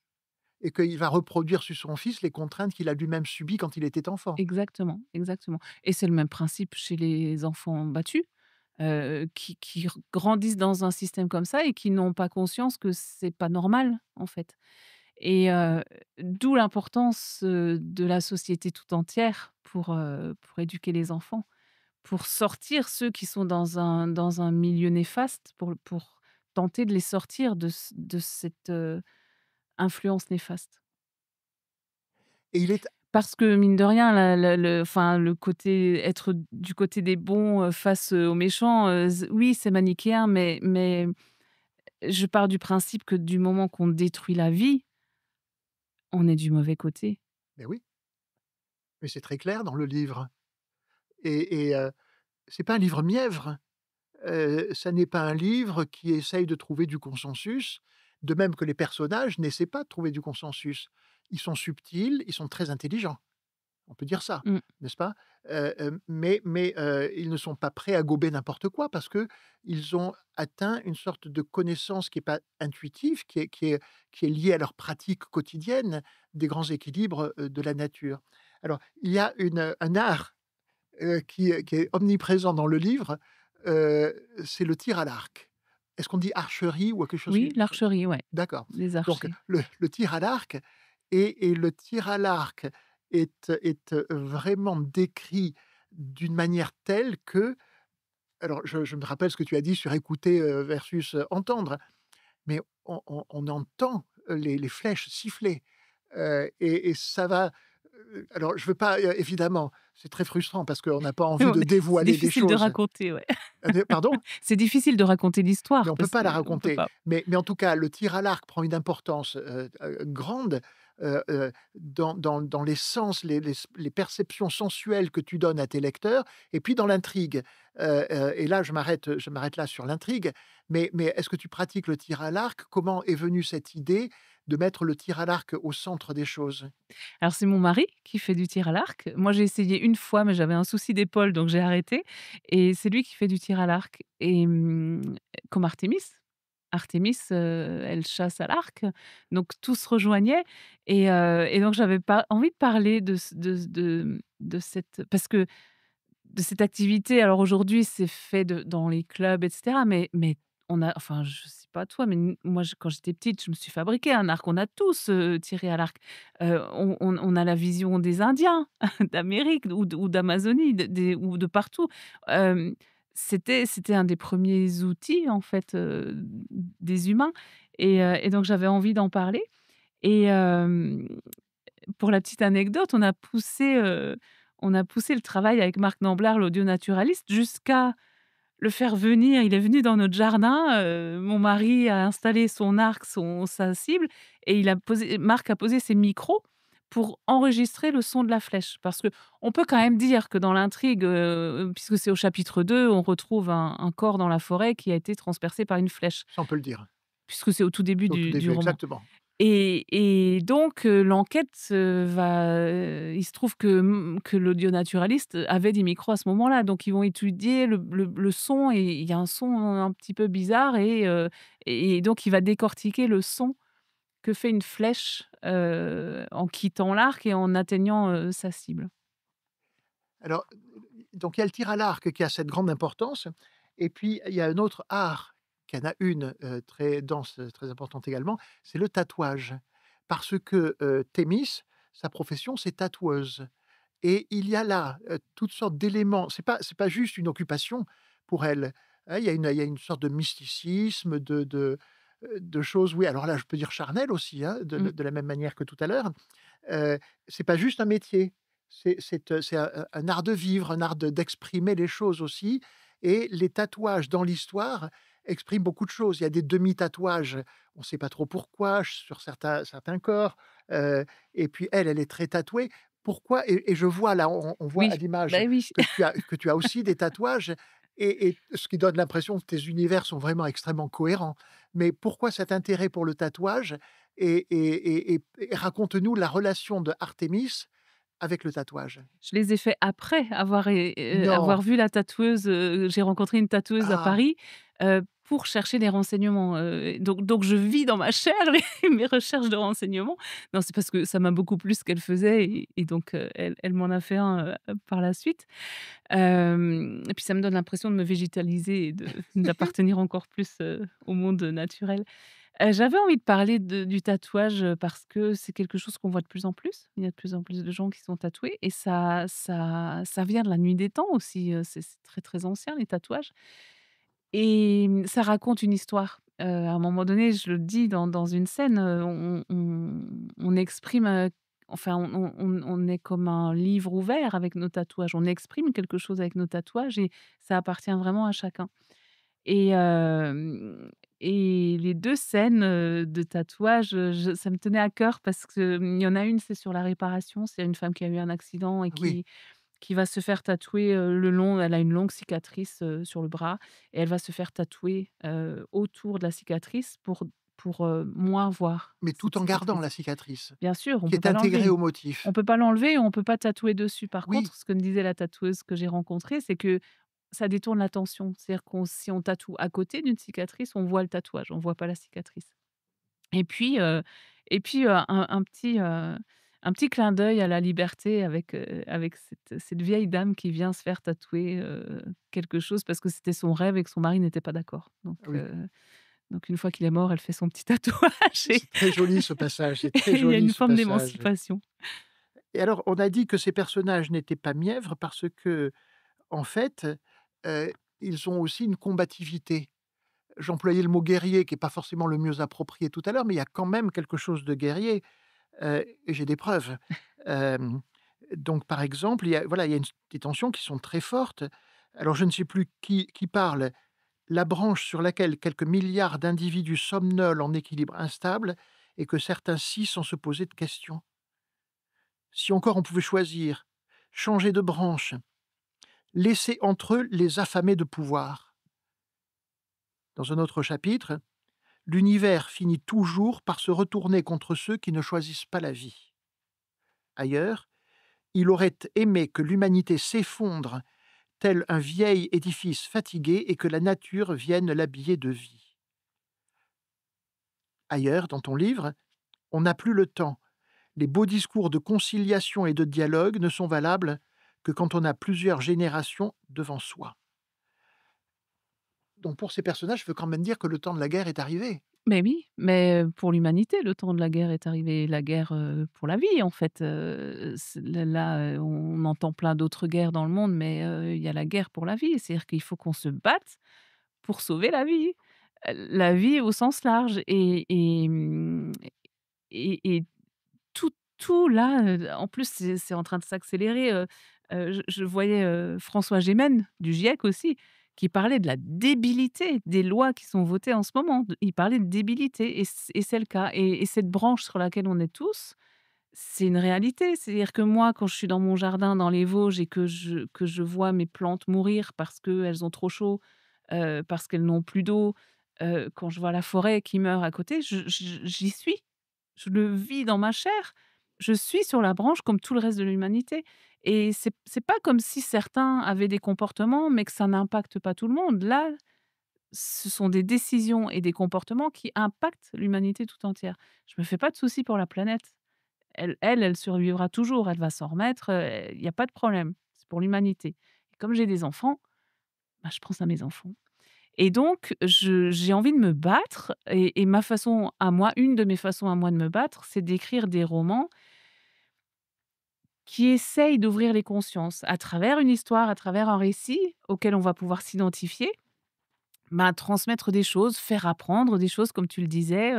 et qu'il va reproduire sur son fils les contraintes qu'il a lui-même subies quand il était enfant. exactement, exactement et c'est le même principe chez les enfants battus, qui grandissent dans un système comme ça et qui n'ont pas conscience que c'est pas normal, en fait. Et d'où l'importance, de la société tout entière pour éduquer les enfants, pour sortir ceux qui sont dans un milieu néfaste, pour tenter de les sortir de cette, influence néfaste. Et il est Parce que mine de rien, la le enfin, le côté être du côté des bons, face, aux méchants, z oui, c'est manichéen, mais je pars du principe que du moment qu'on détruit la vie, on est du mauvais côté. beh oui, mais c'est très clair dans le livre et c'est pas un livre mièvre. Ça n'est pas un livre qui essaye de trouver du consensus, de même que les personnages n'essaient pas de trouver du consensus. Ils sont subtils, ils sont très intelligents, on peut dire ça, Mmh, n'est-ce pas? Ils ne sont pas prêts à gober n'importe quoi parce qu'ils ont atteint une sorte de connaissance qui est pas intuitive, qui est liée à leur pratique quotidienne des grands équilibres, de la nature. Alors, il y a un art qui est omniprésent dans le livre, c'est le tir à l'arc. Est-ce qu'on dit archerie ou quelque chose oui, qui l'archerie, ouais, d'accord. les Donc archers. le tir à l'arc et le tir à l'arc est vraiment décrit d'une manière telle que alors je me rappelle ce que tu as dit sur écouter, versus, entendre, mais on entend, les flèches siffler, et ça va, alors je veux pas, évidemment, c'est très frustrant parce qu'on n'a pas envie de C'est dévoiler des difficile de choses. raconter, ouais. Pardon? C'est difficile de raconter Mais l'histoire on peut parce pas la qu'on peut raconter. pas. Mais en tout cas, le tir à l'arc prend une importance, grande, dans les sens, les perceptions sensuelles que tu donnes à tes lecteurs et puis dans l'intrigue. Et là, je m'arrête là sur l'intrigue, mais est-ce que tu pratiques le tir à l'arc? Comment est venue cette idée de mettre le tir à l'arc au centre des choses? Alors c'est mon mari qui fait du tir à l'arc. Moi, j'ai essayé une fois, mais j'avais un souci d'épaule, donc j'ai arrêté et c'est lui qui fait du tir à l'arc et comme Artémis. Artémis, elle chasse à l'arc, donc tout se rejoignait et donc j'avais pas envie de parler de cette parce que de cette activité. Alors aujourd'hui, c'est fait dans les clubs et cetera, mais on a enfin, je sais pas toi, mais n moi, quand j'étais petite, je me suis fabriqué un arc. On a tous, tiré à l'arc. On a la vision des Indiens, d'Amérique ou d'Amazonie, ou de partout. Hem, c'était un des premiers outils, en fait, des humains et donc j'avais envie d'en parler et pour la petite anecdote, on a poussé le travail avec Marc Namblar, l'audio-naturaliste, jusqu'à le faire venir. Il est venu dans notre jardin, mon mari a installé son arc, sa cible et Marc a posé ses micros pour enregistrer le son de la flèche. Parce qu'on peut quand même dire que dans l'intrigue, puisque c'est au chapitre 2, on retrouve un corps dans la forêt qui a été transpercé par une flèche, Ça, on peut le dire. puisque c'est au tout début C'est au tout du début, roman. exactement. Et donc l'enquête, il se trouve que l'audionaturaliste avait des micros à ce moment-là, donc ils vont étudier le son et il y a un son un petit peu bizarre et donc il va décortiquer le son que fait une flèche, en quittant l'arc et en atteignant, sa cible. Alors, donc il y a le tir à l'arc qui a cette grande importance et puis il y a un autre art qui en a une, très dense, très importante également, c'est le tatouage. Parce que, Thémis, sa profession, c'est tatoueuse et il y a là, toutes sortes d'éléments. C'est pas juste une occupation pour elle, hein, il y a une sorte de mysticisme, de choses, oui, alors là, je peux dire charnel aussi, hein, de Mmh. de la même manière que tout à l'heure. C'est pas juste un métier, c'est un art de vivre, un art d'exprimer les choses aussi et les tatouages dans l'histoire expriment beaucoup de choses. Il y a des demi-tatouages, on ne sait pas trop pourquoi, sur certains corps, heu et puis elle, elle est très tatouée. Pourquoi? Et je vois là, on voit à Oui, bah l'image oui. que tu as aussi des tatouages et ce qui donne l'impression que tes univers sont vraiment extrêmement cohérents. Mais pourquoi cet intérêt pour le tatouage? Et raconte-nous la relation de Artémis avec le tatouage. Je les ai faits après Non! avoir vu la tatoueuse, j'ai rencontré une tatoueuse à Ah! Paris, pour chercher des renseignements, donc je vis dans ma chair mes recherches de renseignements. Non, c'est parce que ça m'a beaucoup plu ce qu'elle faisait et donc elle m'en a fait un, par la suite. Et puis ça me donne l'impression de me végétaliser et d'appartenir encore plus, au monde naturel. J'avais envie de parler du tatouage, parce que c'est quelque chose qu'on voit de plus en plus. Il y a de plus en plus de gens qui sont tatoués et ça vient de la nuit des temps aussi, c'est très, très ancien les tatouages et ça raconte une histoire. À un moment donné, je le dis dans une scène, on exprime, enfin on est comme un livre ouvert avec nos tatouages. On exprime quelque chose avec nos tatouages et ça appartient vraiment à chacun. Et hem et les 2 scènes, de tatouage, ça me tenait à cœur parce que, il y en a une, c'est sur la réparation. C'est une femme qui a eu un accident et Ah oui, qui va se faire tatouer, le long elle a une longue cicatrice, sur le bras et elle va se faire tatouer, autour de la cicatrice pour moins voir mais cette tout en gardant la cicatrice. cicatrice, Bien sûr, on qui peut est pas intégrée l'enlever. au On motif. peut pas l'enlever, on peut pas tatouer dessus. Par Oui, contre, ce que me disait la tatoueuse que j'ai rencontrée, c'est que ça détourne l'attention. C'est-à-dire qu'on si on tatoue à côté d'une cicatrice, on voit le tatouage, on voit pas la cicatrice. Et puis, un petit clin d'œil à la liberté avec cette vieille dame qui vient se faire tatouer, quelque chose parce que c'était son rêve et que son mari n'était pas d'accord. oui. Donc une fois qu'il est mort, elle fait son petit tatouage et C'est très joli ce passage, c'est et très il y a joli une ce forme passage. d'émancipation. Et alors, on a dit que ces personnages n'étaient pas mièvres parce que, en fait, heu, ils ont aussi une combativité. J'employais le mot guerrier qui est pas forcément le mieux approprié tout à l'heure, mais il y a quand même quelque chose de guerrier, et j'ai des preuves. Hem, donc par exemple, il y a des tensions qui sont très fortes. Alors je ne sais plus qui parle. La branche sur laquelle quelques milliards d'individus somnolent en équilibre instable et que certains scie sans se poser de questions. Si encore on pouvait choisir, changer de branche, laisser entre eux les affamés de pouvoir. Dans un autre chapitre, l'univers finit toujours par se retourner contre ceux qui ne choisissent pas la vie. Ailleurs, il aurait aimé que l'humanité s'effondre tel un vieil édifice fatigué et que la nature vienne l'habiller de vie. Ailleurs, dans ton livre, on n'a plus le temps. Les beaux discours de conciliation et de dialogue ne sont valables que quand on a plusieurs générations devant soi. Donc pour ces personnages, je veux quand même dire que le temps de la guerre est arrivé. Mais oui, mais pour l'humanité, le temps de la guerre est arrivé. La guerre, pour la vie, en fait, c'est là, on entend plein d'autres guerres dans le monde, mais il y a la guerre pour la vie. C'est-à-dire qu'il faut qu'on se batte pour sauver la vie au sens large et tout là, en plus, c'est en train de s'accélérer, je voyais, François Gémen du GIEC aussi, qui parlait de la débilité des lois qui sont votées en ce moment. Il parlait de débilité et c'est le cas et cette branche sur laquelle on est tous, c'est une réalité. C'est-à-dire que moi, quand je suis dans mon jardin dans les Vosges et que je vois mes plantes mourir parce qu'elles ont trop chaud, parce qu'elles n'ont plus d'eau, quand je vois la forêt qui meurt à côté, j'y suis. je le vis dans ma chair. Je suis sur la branche comme tout le reste de l'humanité et c'est pas comme si certains avaient des comportements, mais que ça n'impacte pas tout le monde. Là, ce sont des décisions et des comportements qui impactent l'humanité tout entière. Je me fais pas de soucis pour la planète. Elle survivra toujours, elle va s'en remettre, il y a pas de problème. C'est pour l'humanité. Et comme j'ai des enfants, bah, je pense à mes enfants. Et donc j'ai envie de me battre et ma façon à moi, une de mes façons à moi de me battre, c'est d'écrire des romans qui essayent d'ouvrir les consciences à travers une histoire, à travers un récit auquel on va pouvoir s'identifier. Bah, transmettre des choses, faire apprendre des choses comme tu le disais,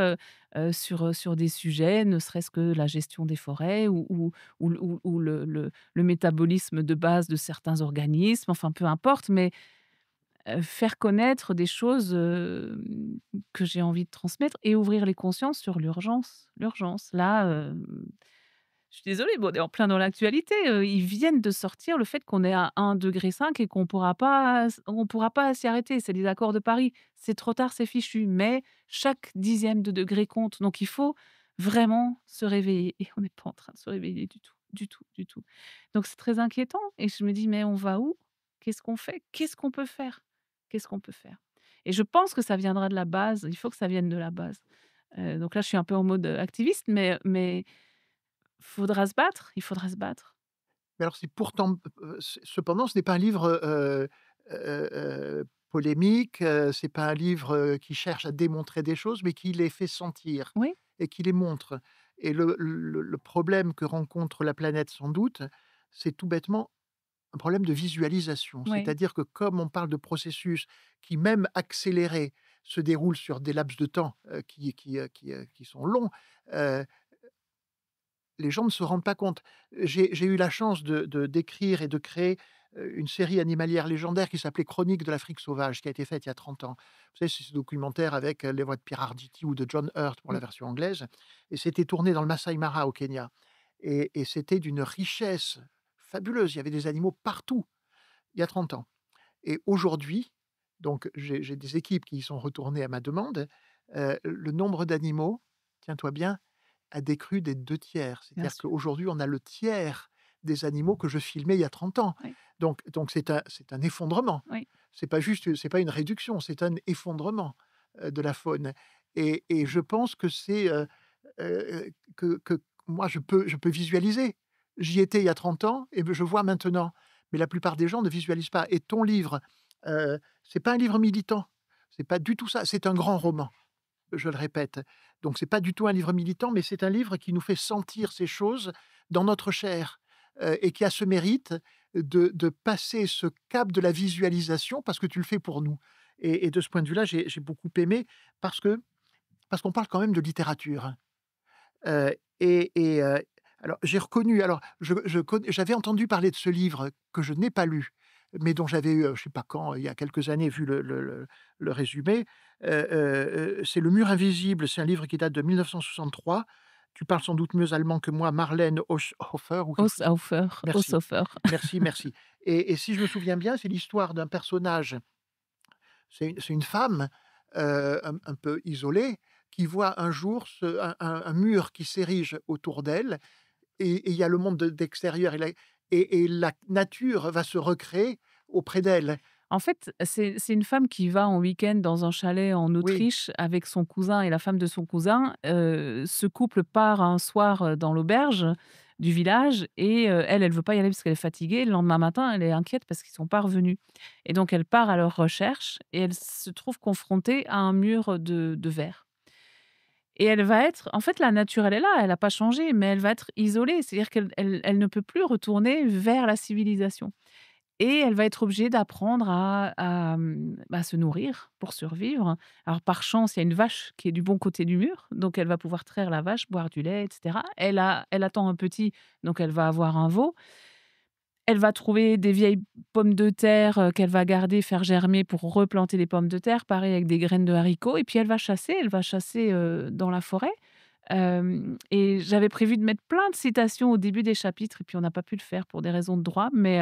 sur des sujets, ne serait-ce que la gestion des forêts ou le métabolisme de base de certains organismes, enfin peu importe, mais faire connaître des choses, que j'ai envie de transmettre et ouvrir les consciences sur l'urgence. L'urgence, là, je suis désolée, bon, on est en plein dans l'actualité, ils viennent de sortir le fait qu'on est à 1,5 degré et on pourra pas s'y arrêter. C'est les accords de Paris. C'est trop tard, c'est fichu, mais chaque dixième de degré compte. Donc il faut vraiment se réveiller et on n'est pas en train de se réveiller du tout, du tout, du tout. Donc c'est très inquiétant et je me dis: «Mais on va où? Qu'est-ce qu'on fait? Qu'est-ce qu'on peut faire? Qu'est-ce qu'on peut faire?» Et je pense que ça viendra de la base, il faut que ça vienne de la base. Donc là, je suis un peu en mode, activiste, mais faudra se battre, il faudra se battre. Mais alors c'est pourtant cependant ce n'est pas un livre, polémique, c'est pas un livre, qui cherche à démontrer des choses, mais qui les fait sentir Oui, et qui les montre et le problème que rencontre la planète sans doute, c'est tout bêtement un problème de visualisation. oui, C'est-à-dire que comme on parle de processus qui, même accélérés, se déroulent sur des laps de temps, qui sont longs, heu, les gens ne se rendent pas compte. J'ai eu la chance d'écrire et de créer, une série animalière légendaire qui s'appelait Chroniques de l'Afrique sauvage, qui a été faite il y a 30 ans. Vous savez, c'est ce documentaire avec, les voix de Pierre Arditi ou de John Hurt pour la mmh, version anglaise et c'était tourné dans le Masai Mara au Kenya et c'était d'une richesse fabuleuse. Il y avait des animaux partout, il y a 30 ans et aujourd'hui, donc j'ai des équipes qui y sont retournées à ma demande, le nombre d'animaux, tiens-toi bien, a décru des 2 tiers. bien C'est-à-dire sûr, qu'aujourd'hui, on a le tiers des animaux que je filmais il y a 30 ans. oui, Donc c'est un effondrement. oui, C'est pas une réduction, c'est un effondrement, de la faune et je pense que c'est, que moi je peux visualiser. J'y étais il y a 30 ans et je vois maintenant, mais la plupart des gens ne visualisent pas et ton livre, c'est pas un livre militant, c'est pas du tout ça, c'est un grand roman, je le répète. Donc c'est pas du tout un livre militant, mais c'est un livre qui nous fait sentir ces choses dans notre chair, et qui a ce mérite de passer ce cap de la visualisation parce que tu le fais pour nous et de ce point de vue-là, j'ai beaucoup aimé parce que parce qu'on parle quand même de littérature, et alors j'ai reconnu alors je connais j'avais entendu parler de ce livre que je n'ai pas lu, mais dont j'avais eu, je sais pas quand, il y a quelques années, vu le résumé. C'est Le Mur invisible, c'est un livre qui date de 1963. Tu parles sans doute mieux allemand que moi, Marlène Hofer ou quelque chose. Haushofer, Merci, Haushofer. merci, merci et si je me souviens bien, c'est l'histoire d'un personnage, c'est une femme, un peu isolée, qui voit un jour un mur qui s'érige autour d'elle et il y a le monde d'extérieur et la nature va se recréer auprès d'elle. En fait, c'est une femme qui va en week-end dans un chalet en Oui, Autriche avec son cousin et la femme de son cousin. Ce couple part un soir, dans l'auberge du village et elle veut pas y aller parce qu'elle est fatiguée. Le lendemain matin, elle est inquiète parce qu'ils sont pas revenus et donc elle part à leur recherche et elle se trouve confrontée à un mur de verre. Et elle va être en fait, la nature, elle est là, elle a pas changé, mais elle va être isolée. C'est-à-dire qu'elle ne peut plus retourner vers la civilisation et elle va être obligée d'apprendre à se nourrir pour survivre. Alors, par chance, il y a une vache qui est du bon côté du mur, donc elle va pouvoir traire la vache, boire du lait et cetera. Elle attend un petit, donc elle va avoir un veau. Elle va trouver des vieilles pommes de terre, qu'elle va garder, faire germer pour replanter des pommes de terre, pareil avec des graines de haricots et puis elle va chasser, dans la forêt. Et j'avais prévu de mettre plein de citations au début des chapitres et puis on n'a pas pu le faire pour des raisons de droit, mais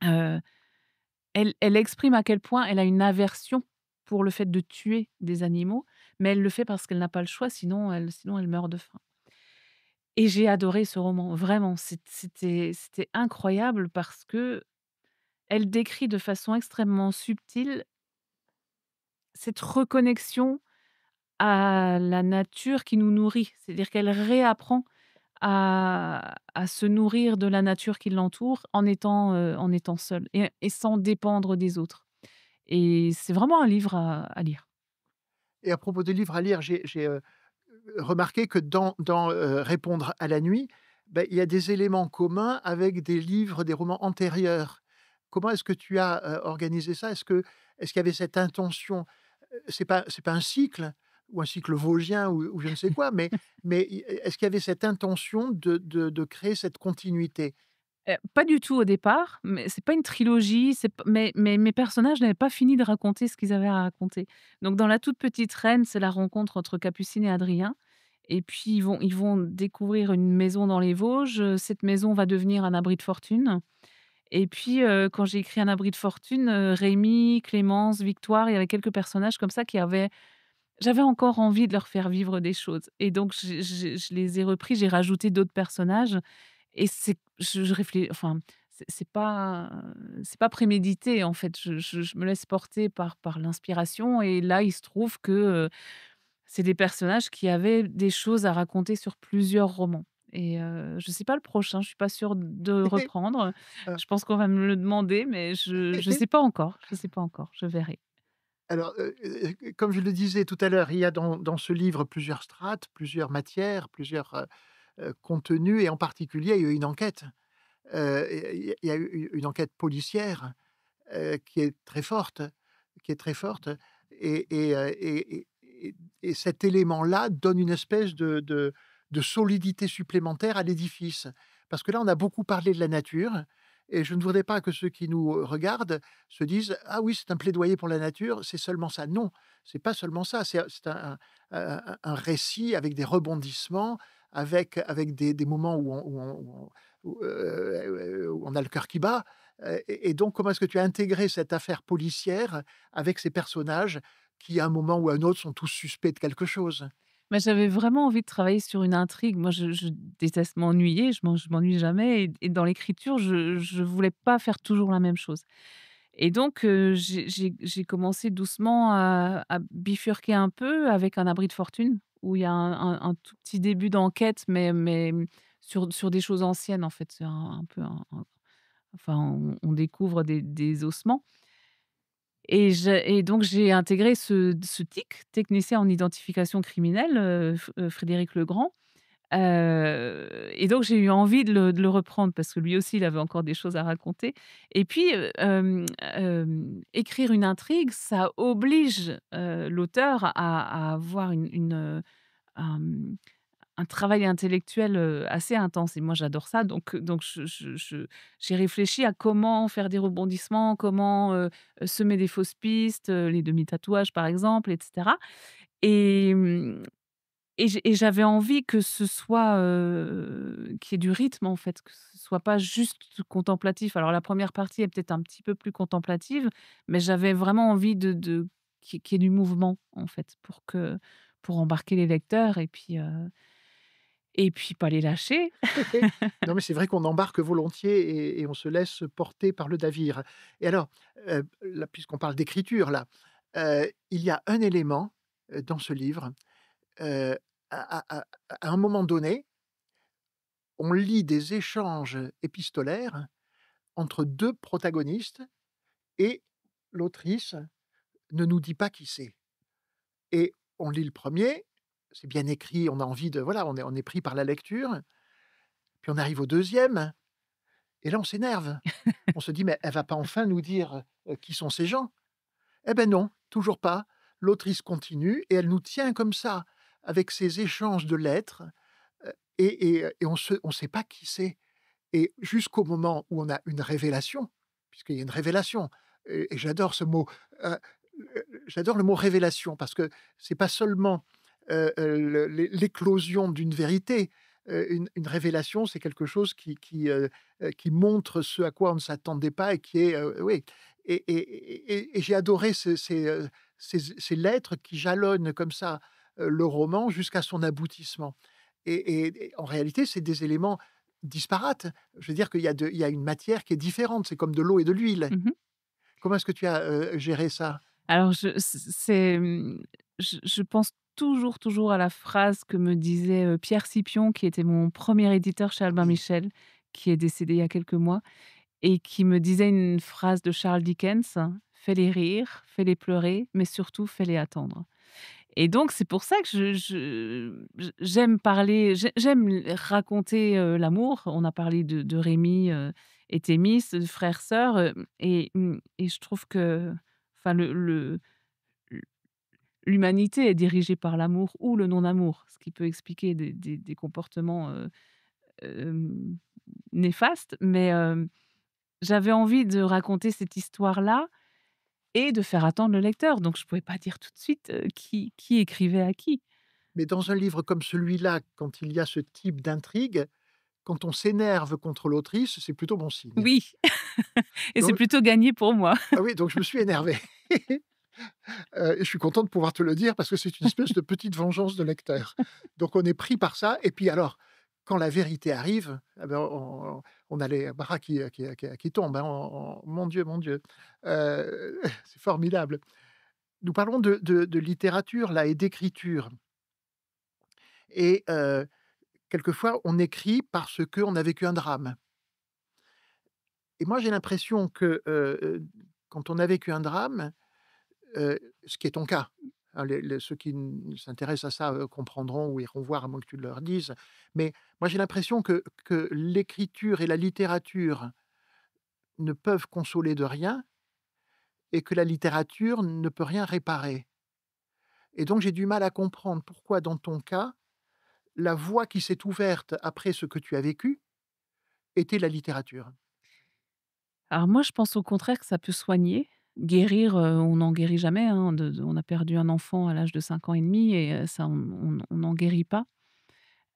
heu, elle exprime à quel point elle a une aversion pour le fait de tuer des animaux, mais elle le fait parce qu'elle n'a pas le choix, sinon elle meurt de faim. Et j'ai adoré ce roman, vraiment, c'était incroyable parce qu'elle décrit de façon extrêmement subtile cette reconnexion à la nature qui nous nourrit. C'est-à-dire qu'elle réapprend à se nourrir de la nature qui l'entoure en étant seule et sans dépendre des autres. Et c'est vraiment un livre à lire. Et à propos des livres à lire, j'ai remarqué que dans Répondre à la nuit, beh, il y a des éléments communs avec des livres, des romans antérieurs. Comment est-ce que tu as, organisé ça? Est-ce qu'il y avait cette intention? C'est pas un cycle ou un cycle vosgien ou je ne sais quoi, mais est-ce qu'il y avait cette intention de créer cette continuité? Pas du tout au départ, mais c'est pas une trilogie, c'est p mais mes personnages n'avaient pas fini de raconter ce qu'ils avaient à raconter. Donc dans La Toute Petite Reine, c'est la rencontre entre Capucine et Adrien et puis ils vont découvrir une maison dans les Vosges, cette maison va devenir un abri de fortune et puis, quand j'ai écrit Un abri de fortune, Rémi, Clémence, Victoire, il y avait quelques personnages comme ça qui avaient j'avais encore envie de leur faire vivre des choses et donc je les ai repris, j'ai rajouté d'autres personnages et je réflé enfin, c'est pas prémédité, en fait. Je me laisse porter par l'inspiration et là, il se trouve que, c'est des personnages qui avaient des choses à raconter sur plusieurs romans et je sais pas le prochain, je suis pas sûre de reprendre. Heu, Je pense qu'on va me le demander, mais je sais pas encore, je sais pas encore, je verrai. alors, comme je le disais tout à l'heure, il y a dans ce livre plusieurs strates, plusieurs matières, plusieurs, contenus et en particulier, il y a eu une enquête. Il y a eu une enquête policière, qui est très forte qui est très forte et cet élément-là donne une espèce de solidité supplémentaire à l'édifice. Parce que là, on a beaucoup parlé de la nature et je ne voudrais pas que ceux qui nous regardent se disent: «Ah oui, c'est un plaidoyer pour la nature, c'est seulement ça». Non, c'est pas seulement ça, c'est un récit avec des rebondissements, avec des moments où on a le cœur qui bat, et donc comment est-ce que tu as intégré cette affaire policière avec ces personnages qui, à un moment ou à un autre, sont tous suspects de quelque chose? Mais j'avais vraiment envie de travailler sur une intrigue. Moi, je déteste m'ennuyer, je m'ennuie jamais et dans l'écriture, je voulais pas faire toujours la même chose et donc j'ai commencé doucement à bifurquer un peu avec Un abri de fortune où il y a un tout petit début d'enquête mais sur des choses anciennes, en fait. C'est un peu enfin, on découvre des ossements et donc j'ai intégré ce TIC, technicien en identification criminelle, Frédéric Legrand, et donc j'ai eu envie de le reprendre parce que lui aussi, il avait encore des choses à raconter et puis, écrire une intrigue, ça oblige, l'auteur à avoir un travail intellectuel, assez intense et moi j'adore ça donc j'ai réfléchi à comment faire des rebondissements, comment, semer des fausses pistes, les demi-tatouages par exemple et cetera et j'avais envie que ce soit, qu'il y ait du rythme en fait, que ce soit pas juste contemplatif. Alors la première partie est peut-être un petit peu plus contemplative, mais j'avais vraiment envie de qu'il y ait du mouvement en fait pour embarquer les lecteurs et puis pas les lâcher. Non, mais c'est vrai qu'on embarque volontiers et on se laisse porter par le navire. Et alors, là, puisqu'on parle d'écriture là, il y a un élément, dans ce livre, heu, à un moment donné, on lit des échanges épistolaires entre 2 protagonistes et l'autrice ne nous dit pas qui c'est. Et on lit le premier, c'est bien écrit, on a envie de voilà, on est pris par la lecture, puis on arrive au deuxième et là on s'énerve. On se dit: «Mais elle va pas enfin nous dire, qui sont ces gens?» Eh ben non, toujours pas. L'autrice continue et elle nous tient comme ça, avec ces échanges de lettres, et on sait pas qui c'est et jusqu'au moment où on a une révélation, puisqu'il y a une révélation et j'adore ce mot, j'adore le mot révélation parce que c'est pas seulement, l'éclosion d'une vérité, une révélation, c'est quelque chose qui montre ce à quoi on ne s'attendait pas et qui est, oui et j'ai adoré ces lettres qui jalonnent comme ça, le roman jusqu'à son aboutissement. Et en réalité, c'est des éléments disparates. Je veux dire il y a une matière qui est différente, c'est comme de l'eau et de l'huile. Mmh. Comment est-ce que tu as, géré ça? Alors je pense toujours à la phrase que me disait, Pierre Scipion, qui était mon premier éditeur chez Albin Oui, Michel, qui est décédé il y a quelques mois et qui me disait une phrase de Charles Dickens: «Fais-les rire, fais-les pleurer, mais surtout fais-les attendre». Et donc c'est pour ça que j'aime parler, j'aime raconter, l'amour. On a parlé de Rémi, et Thémis, de frères sœurs, et je trouve que, enfin l'humanité est dirigée par l'amour ou le non-amour, ce qui peut expliquer des comportements, hem, néfastes. Mais, j'avais envie de raconter cette histoire-là et de faire attendre le lecteur. Donc je pouvais pas dire tout de suite, qui écrivait à qui. mais dans un livre comme celui-là, quand il y a ce type d'intrigue, quand on s'énerve contre l'autrice, c'est plutôt bon signe. Oui, et c'est Donc plutôt gagné pour moi. ah oui, donc je me suis énervé. Et je suis content de pouvoir te le dire parce que c'est une espèce de petite vengeance de lecteur. Donc on est pris par ça et puis alors, quand la vérité arrive, eh ben, on a les bras qui tombent, hein, mon Dieu, c'est formidable. Nous parlons de littérature là et d'écriture et quelquefois on écrit parce qu'on a vécu un drame et moi j'ai l'impression que, quand on a vécu un drame, ce qui est ton cas, hein, les ceux qui s'intéressent à ça, comprendront ou iront voir à moins que tu leur dises. Mais moi, j'ai l'impression que l'écriture et la littérature ne peuvent consoler de rien et que la littérature ne peut rien réparer. Et donc j'ai du mal à comprendre pourquoi, dans ton cas, la voie qui s'est ouverte après ce que tu as vécu était la littérature. Alors moi, je pense au contraire que ça peut soigner. Guérir, on n'en guérit jamais, hein, on a perdu un enfant à l'âge de 5 ans et demi et ça on n'en guérit pas.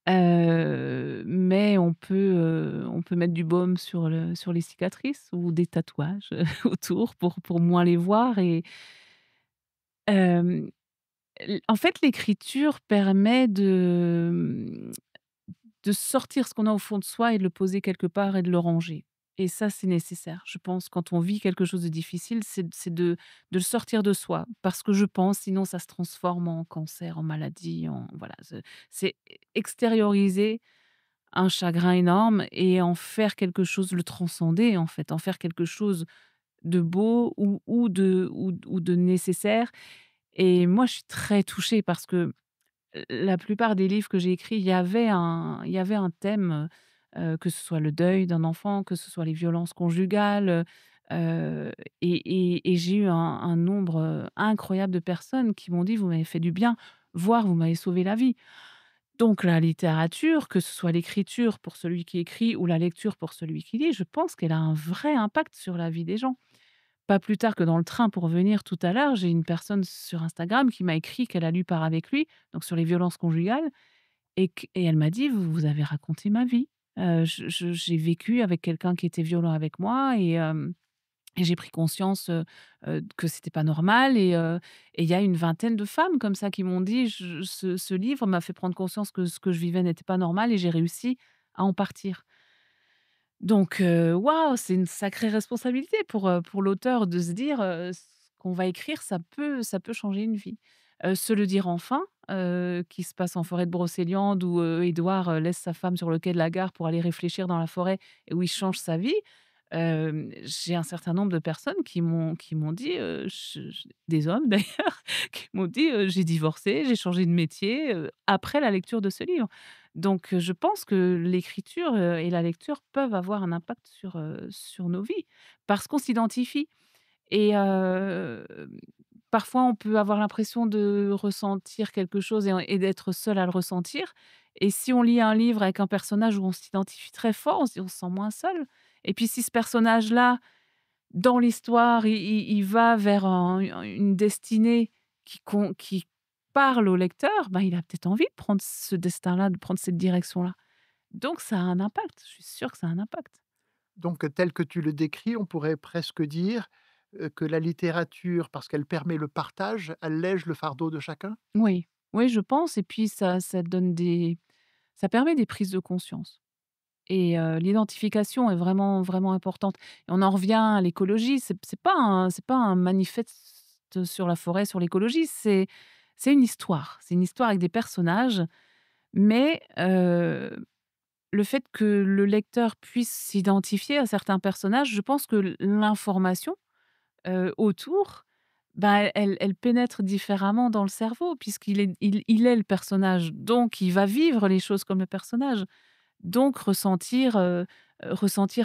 Mais on peut mettre du baume sur les cicatrices ou des tatouages, autour pour moins les voir. Et hem, en fait, l'écriture permet de sortir ce qu'on a au fond de soi et de le poser quelque part et de le ranger. Et ça, c'est nécessaire. Je pense quand on vit quelque chose de difficile, c'est de le sortir de soi parce que je pense sinon ça se transforme en cancer, en maladie, en voilà, c'est extérioriser un chagrin énorme et en faire quelque chose, le transcender en fait, en faire quelque chose de beau ou de nécessaire. Et moi, je suis très touchée parce que la plupart des livres que j'ai écrits, il y avait un thème, que ce soit le deuil d'un enfant, que ce soit les violences conjugales, et j'ai eu un nombre, incroyable de personnes qui m'ont dit: «Vous m'avez fait du bien, voire vous m'avez sauvé la vie». Donc la littérature, que ce soit l'écriture pour celui qui écrit ou la lecture pour celui qui lit, je pense qu'elle a un vrai impact sur la vie des gens. Pas plus tard que dans le train pour venir tout à l'heure, j'ai une personne sur Instagram qui m'a écrit qu'elle a lu Part avec lui, donc sur les violences conjugales, et elle m'a dit: «Vous avez raconté ma vie. J'ai vécu avec quelqu'un qui était violent avec moi et j'ai pris conscience, que c'était pas normal». Et il y a une vingtaine de femmes comme ça qui m'ont dit: «Je ce livre m'a fait prendre conscience que ce que je vivais n'était pas normal et j'ai réussi à en partir». Donc waouh, c'est une sacrée responsabilité pour l'auteur de se dire, «Ce qu'on va écrire, ça peut changer une vie». Se le dire enfin, qui se passe en forêt de Brocéliande où, Édouard, laisse sa femme sur le quai de la gare pour aller réfléchir dans la forêt et où il change sa vie. J'ai un certain nombre de personnes qui m'ont dit, je des hommes d'ailleurs, qui m'ont dit, «J'ai divorcé, j'ai changé de métier, après la lecture de ce livre». Donc je pense que l'écriture, et la lecture peuvent avoir un impact sur nos vies parce qu'on s'identifie. Et parfois on peut avoir l'impression de ressentir quelque chose et d'être seul à le ressentir. Et si on lit un livre avec un personnage où on s'identifie très fort, on se sent moins seul. Et puis si ce personnage-là, dans l'histoire, il va vers une destinée qui parle au lecteur, ben, il a peut-être envie de prendre ce destin-là, de prendre cette direction-là. Donc ça a un impact, je suis sûre que ça a un impact. Donc tel que tu le décris, on pourrait presque dire, que la littérature, parce qu'elle permet le partage, allège le fardeau de chacun? Oui, oui, je pense et puis ça donne des ça permet des prises de conscience et l'identification est vraiment, vraiment importante et on en revient à l'écologie. C'est pas un manifeste sur la forêt, sur l'écologie, c'est une histoire. C'est une histoire avec des personnages, mais le fait que le lecteur puisse s'identifier à certains personnages, je pense que l'information, autour, bah, elle pénètre différemment dans le cerveau puisqu'il est il est le personnage, donc il va vivre les choses comme le personnage. Donc ressentir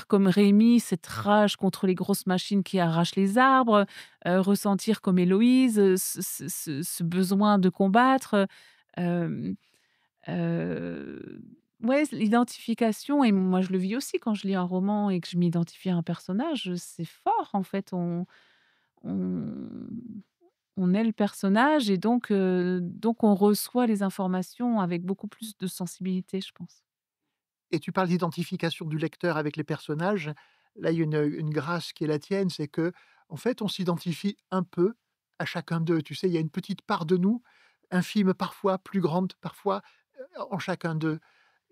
comme Rémi cette rage contre les grosses machines qui arrachent les arbres, ressentir comme Héloïse, ce besoin de combattre, hem, ouais, l'identification et moi je le vis aussi quand je lis un roman et que je m'identifie à un personnage, c'est fort en fait. On on est le personnage et donc on reçoit les informations avec beaucoup plus de sensibilité, je pense. Et tu parles d'identification du lecteur avec les personnages. Là, il y a une grâce qui est la tienne, c'est que en fait, on s'identifie un peu à chacun d'eux. Tu sais, il y a une petite part de nous, infime parfois, plus grande parfois, en chacun d'eux.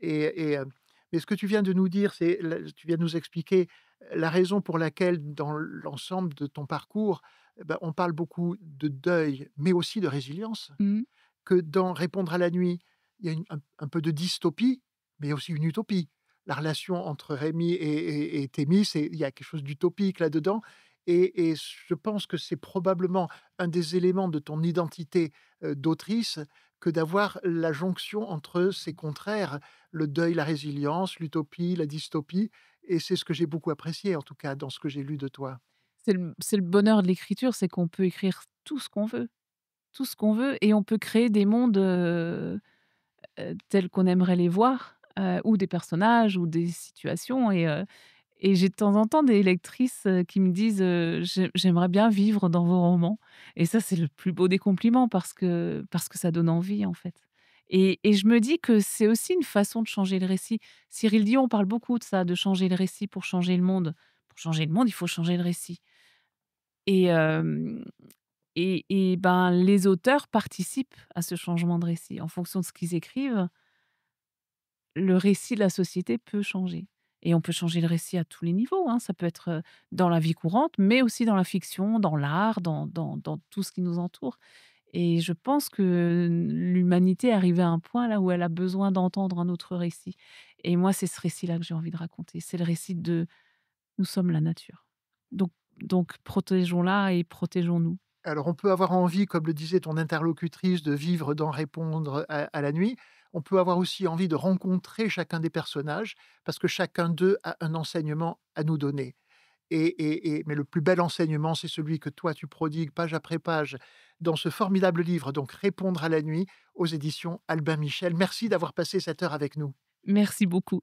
Mais ce que tu viens de nous dire, tu viens de nous expliquer la raison pour laquelle dans l'ensemble de ton parcours, bah, on parle beaucoup de deuil, mais aussi de résilience. Mmh. Que dans Répondre à la nuit, il y a un peu de dystopie, mais il y a aussi une utopie. La relation entre Rémi et Thémis, il y a quelque chose d'utopique là-dedans et je pense que c'est probablement un des éléments de ton identité, d'autrice, que d'avoir la jonction entre ces contraires, le deuil, la résilience, l'utopie, la dystopie et c'est ce que j'ai beaucoup apprécié, en tout cas, dans ce que j'ai lu de toi. C'est le bonheur de l'écriture, c'est qu'on peut écrire tout ce qu'on veut et on peut créer des mondes, tels qu'on aimerait les voir, ou des personnages ou des situations et j'ai de temps en temps des lectrices, qui me disent, «J'aimerais bien vivre dans vos romans» et ça, c'est le plus beau des compliments parce que ça donne envie, en fait et je me dis que c'est aussi une façon de changer le récit. Cyril Dion parle beaucoup de ça, de changer le récit pour changer le monde. Pour changer le monde, il faut changer le récit et hem et ben, les auteurs participent à ce changement de récit. En fonction de ce qu'ils écrivent, le récit de la société peut changer et on peut changer le récit à tous les niveaux, hein. Ça peut être, dans la vie courante, mais aussi dans la fiction, dans l'art, dans tout ce qui nous entoure et je pense que l'humanité est arrivée à un point là où elle a besoin d'entendre un autre récit et moi, c'est ce récit-là que j'ai envie de raconter. C'est le récit de: «Nous sommes la nature». Donc protégeons-la et protégeons-nous. Alors, on peut avoir envie, comme le disait ton interlocutrice, de vivre dans Répondre à la nuit. On peut avoir aussi envie de rencontrer chacun des personnages, parce que chacun d'eux a un enseignement à nous donner. Mais le plus bel enseignement, c'est celui que toi, tu prodigues page après page dans ce formidable livre, donc Répondre à la nuit, aux éditions Albin Michel. Merci d'avoir passé cette heure avec nous. Merci beaucoup.